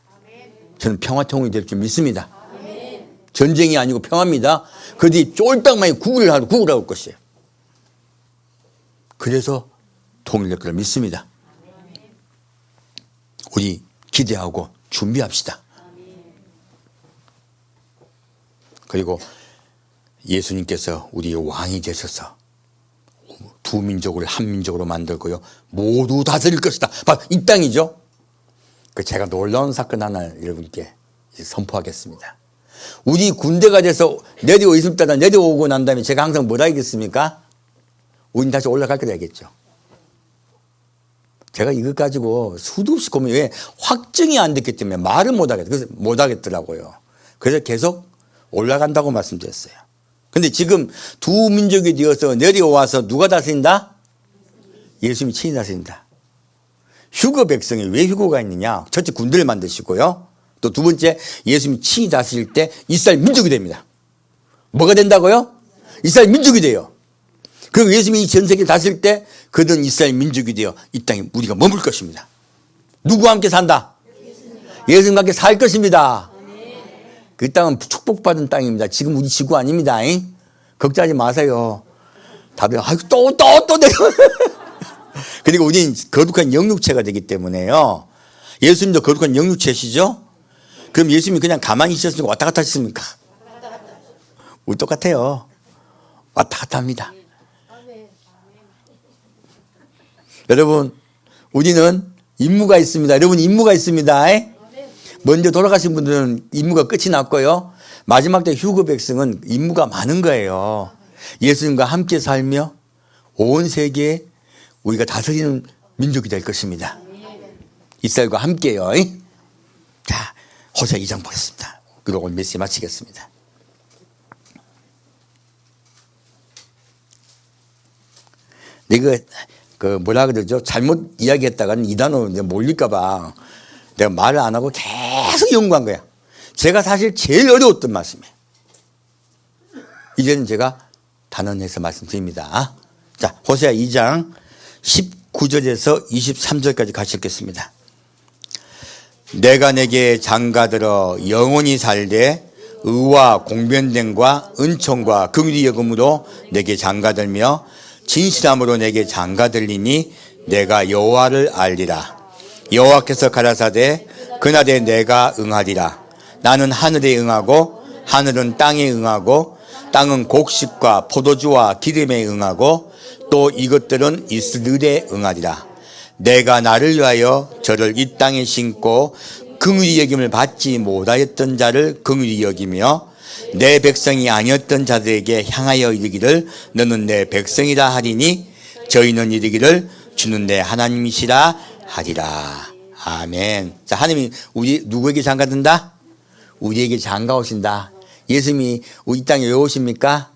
저는 평화통일이 될 줄 믿습니다. 전쟁이 아니고 평화입니다. 그들이 쫄딱 망해 구글을 하고 올 것이에요. 그래서 통일될 걸 믿습니다. 우리 기대하고 준비합시다. 그리고 예수님께서 우리의 왕이 되셔서 두 민족을 한 민족으로 만들고요. 모두 다스릴 것이다. 바로 이 땅이죠. 제가 놀라운 사건 하나 여러분께 선포하겠습니다. 우리 군대가 돼서 내려오고 난 다음에 제가 항상 뭐라 하겠습니까? 우린 다시 올라갈 거다 하겠죠. 제가 이것 가지고 수도 없이 고민, 왜? 확증이 안 됐기 때문에 말을 못 하겠더라고요. 그래서 계속 올라간다고 말씀드렸어요. 근데 지금 두 민족이 되어서 내려와서 누가 다스린다? 예수님이 친히 다스린다. 휴거 백성이 왜 휴거가 있느냐? 첫째 군대를 만드시고요. 또 두 번째 예수님이 친히 다스릴 때 이스라엘 민족이 됩니다. 뭐가 된다고요? 이스라엘 민족이 돼요. 그리고 예수님이 이 전 세계를 다스릴 때 그들은 이스라엘 민족이 되어 이 땅에 우리가 머물 것입니다. 누구와 함께 산다? 예수님과 함께 살 것입니다. 그 땅은 축복받은 땅입니다. 지금 우리 지구 아닙니다. 걱정하지 마세요. 다들 또 내려. 그리고 우리는 거룩한 영육체가 되기 때문에요. 예수님도 거룩한 영육체시죠? 그럼 예수님이 그냥 가만히 있었으니까 왔다 갔다 하셨습니까? 우리 똑같아요. 왔다 갔다 합니다. 여러분, 우리는 임무가 있습니다. 여러분, 임무가 있습니다. 먼저 돌아가신 분들은 임무가 끝이 났고요. 마지막 때 휴거 백성은 임무가 많은 거예요. 예수님과 함께 살며 온 세계에 우리가 다스리는 민족이 될 것입니다. 이스라엘과 함께요. 자, 호세아 2장 보겠습니다. 그리고 오늘 메시지 마치겠습니다. 내가 뭐라 그러죠? 잘못 이야기했다가는 이 단어 몰릴까봐 내가 말을 안 하고 계속 연구한 거야. 제가 사실 제일 어려웠던 말씀이에요. 이제는 제가 단언해서 말씀드립니다. 자, 호세아 2장 19절에서 23절까지 같이 읽겠습니다. 내가 내게 장가들어 영원히 살되 의와 공변됨과 은총과 긍휼히 여김으로 내게 장가들며 진실함으로 내게 장가들리니 내가 여호와를 알리라. 여호와께서 가라사대 그날에 내가 응하리라. 나는 하늘에 응하고 하늘은 땅에 응하고 땅은 곡식과 포도주와 기름에 응하고 또 이것들은 이스들에 응하리라. 내가 나를 위하여 저를 이 땅에 심고 긍휼히 여김을 받지 못하였던 자를 긍휼히 여기며 내 백성이 아니었던 자들에게 향하여 이르기를 너는 내 백성이라 하리니 저희는 이르기를 주는 내 하나님이시라 하리라. 아멘. 자, 하나님이 우리 누구에게 장가든다? 우리에게 장가 오신다. 예수님이 우리 땅에 왜 오십니까?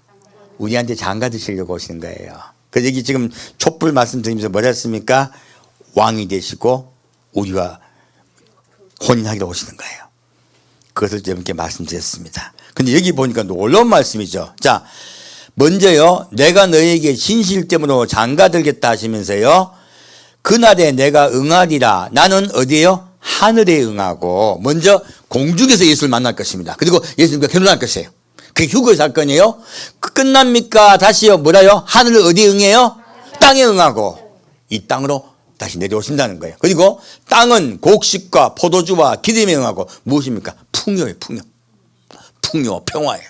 우리한테 장가 드시려고 오시는 거예요. 그래서 여기 지금 촛불 말씀드리면서 뭐라 했습니까? 왕이 되시고 우리와 혼인하기로 오시는 거예요. 그것을 여러분께 말씀드렸습니다. 근데 여기 보니까 놀라운 말씀이죠. 자, 먼저요, 내가 너에게 진실됨으로 장가들겠다 하시면서요, 그날에 내가 응하리라. 나는 어디에요? 하늘에 응하고, 먼저 공중에서 예수를 만날 것입니다. 그리고 예수님과 결혼할 것이에요. 그게 휴거 사건이에요. 끝납니까? 다시요, 뭐라요? 하늘을 어디에 응해요? 땅에 응하고, 이 땅으로 다시 내려오신다는 거예요. 그리고 땅은 곡식과 포도주와 기름에 응하고, 무엇입니까? 풍요예요, 풍요. 풍요와 평화예요.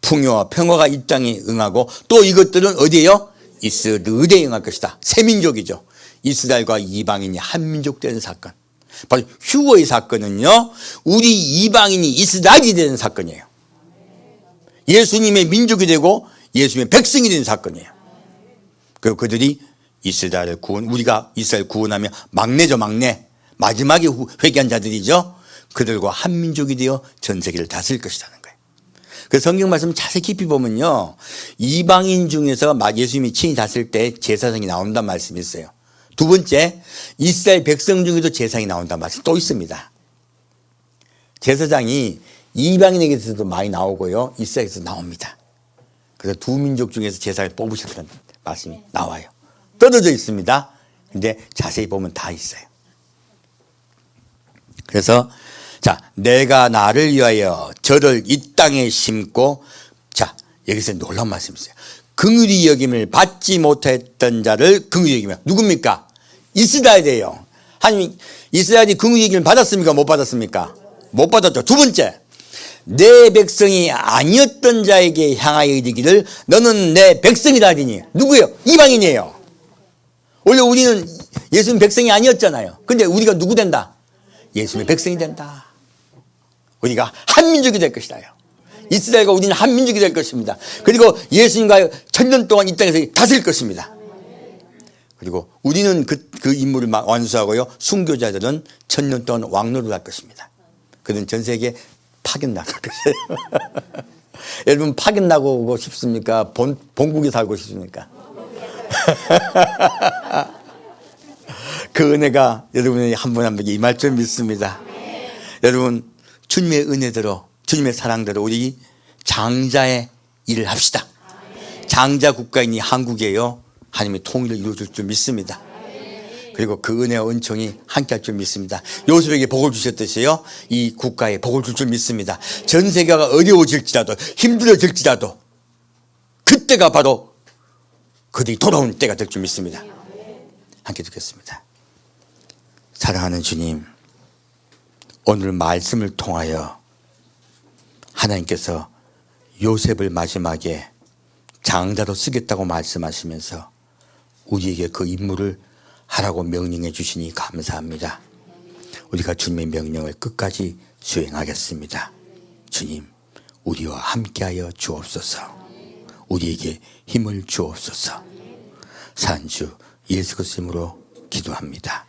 풍요와 평화가 이 땅에 응하고, 또 이것들은 어디에요? 이스라엘에 응할 것이다. 세 민족이죠. 이스라엘과 이방인이 한 민족 되는 사건. 바로 휴거의 사건은요, 우리 이방인이 이스라엘이 되는 사건이에요. 예수님의 민족이 되고 예수님의 백성이 되는 사건이에요. 그리고 그들이 이스라엘을 우리가 이스라엘 구원하며 막내죠, 막내. 마지막에 회개한 자들이죠. 그들과 한 민족이 되어 전 세계를 다스릴 것이라는 거예요. 그 성경 말씀 자세히 깊이 보면요, 이방인 중에서 예수님이 친히 다스릴 때 제사장이 나온다는 말씀이 있어요. 두 번째, 이스라엘 백성 중에도 제사장이 나온다는 말씀이 또 있습니다. 제사장이 이방인에게서도 많이 나오고요. 이스라엘에서 나옵니다. 그래서 두 민족 중에서 제사를 뽑으셨다는 말씀이 나와요. 떨어져 있습니다. 근데 자세히 보면 다 있어요. 그래서 자, 내가 나를 위하여 저를 이 땅에 심고, 자, 여기서 놀라운 말씀이 있어요. 긍휼히 여김을 받지 못했던 자를 긍휼히 여기며, 누굽니까? 이스라엘이에요. 하나님, 이스라엘이 긍휼히 여김을 받았습니까? 못 받았습니까? 못 받았죠. 두 번째, 내 백성이 아니었던 자에게 향하여 이르기를 너는 내 백성이라 하리니. 누구예요? 이방인이에요. 원래 우리는 예수님 백성이 아니었잖아요. 근데 우리가 누구 된다? 예수님의 백성이 된다. 우리가 한 민족이 될 것이다요. 이스라엘과 우리는 한 민족이 될 것입니다. 그리고 예수님과 1000년 동안 이 땅에서 다스릴 것입니다. 그리고 우리는 그 임무를 완수하고요. 순교자들은 1000년 동안 왕노를 할 것입니다. 그들은 전 세계에 파견 나갈 것이에요. 여러분 파견 나고 싶습니까? 본국에 살고 싶습니까? 그 은혜가 여러분이 한 분 한 분에게 임할 줄 믿습니다. 여러분 주님의 은혜대로 주님의 사랑대로 우리 장자의 일을 합시다. 장자 국가인 이 한국에요. 하나님의 통일을 이루어줄 줄 믿습니다. 그리고 그 은혜와 은총이 함께 할 줄 믿습니다. 요셉에게 복을 주셨듯이요. 이 국가에 복을 줄 줄 믿습니다. 전 세계가 어려워질지라도 힘들어질지라도 그때가 바로 그들이 돌아오는 때가 될 줄 믿습니다. 함께 듣겠습니다. 사랑하는 주님, 오늘 말씀을 통하여 하나님께서 요셉을 마지막에 장자로 쓰겠다고 말씀하시면서 우리에게 그 임무를 하라고 명령해 주시니 감사합니다. 우리가 주님의 명령을 끝까지 수행하겠습니다. 주님, 우리와 함께하여 주옵소서. 우리에게 힘을 주옵소서. 산주 예수 그리스도 이름으로 기도합니다.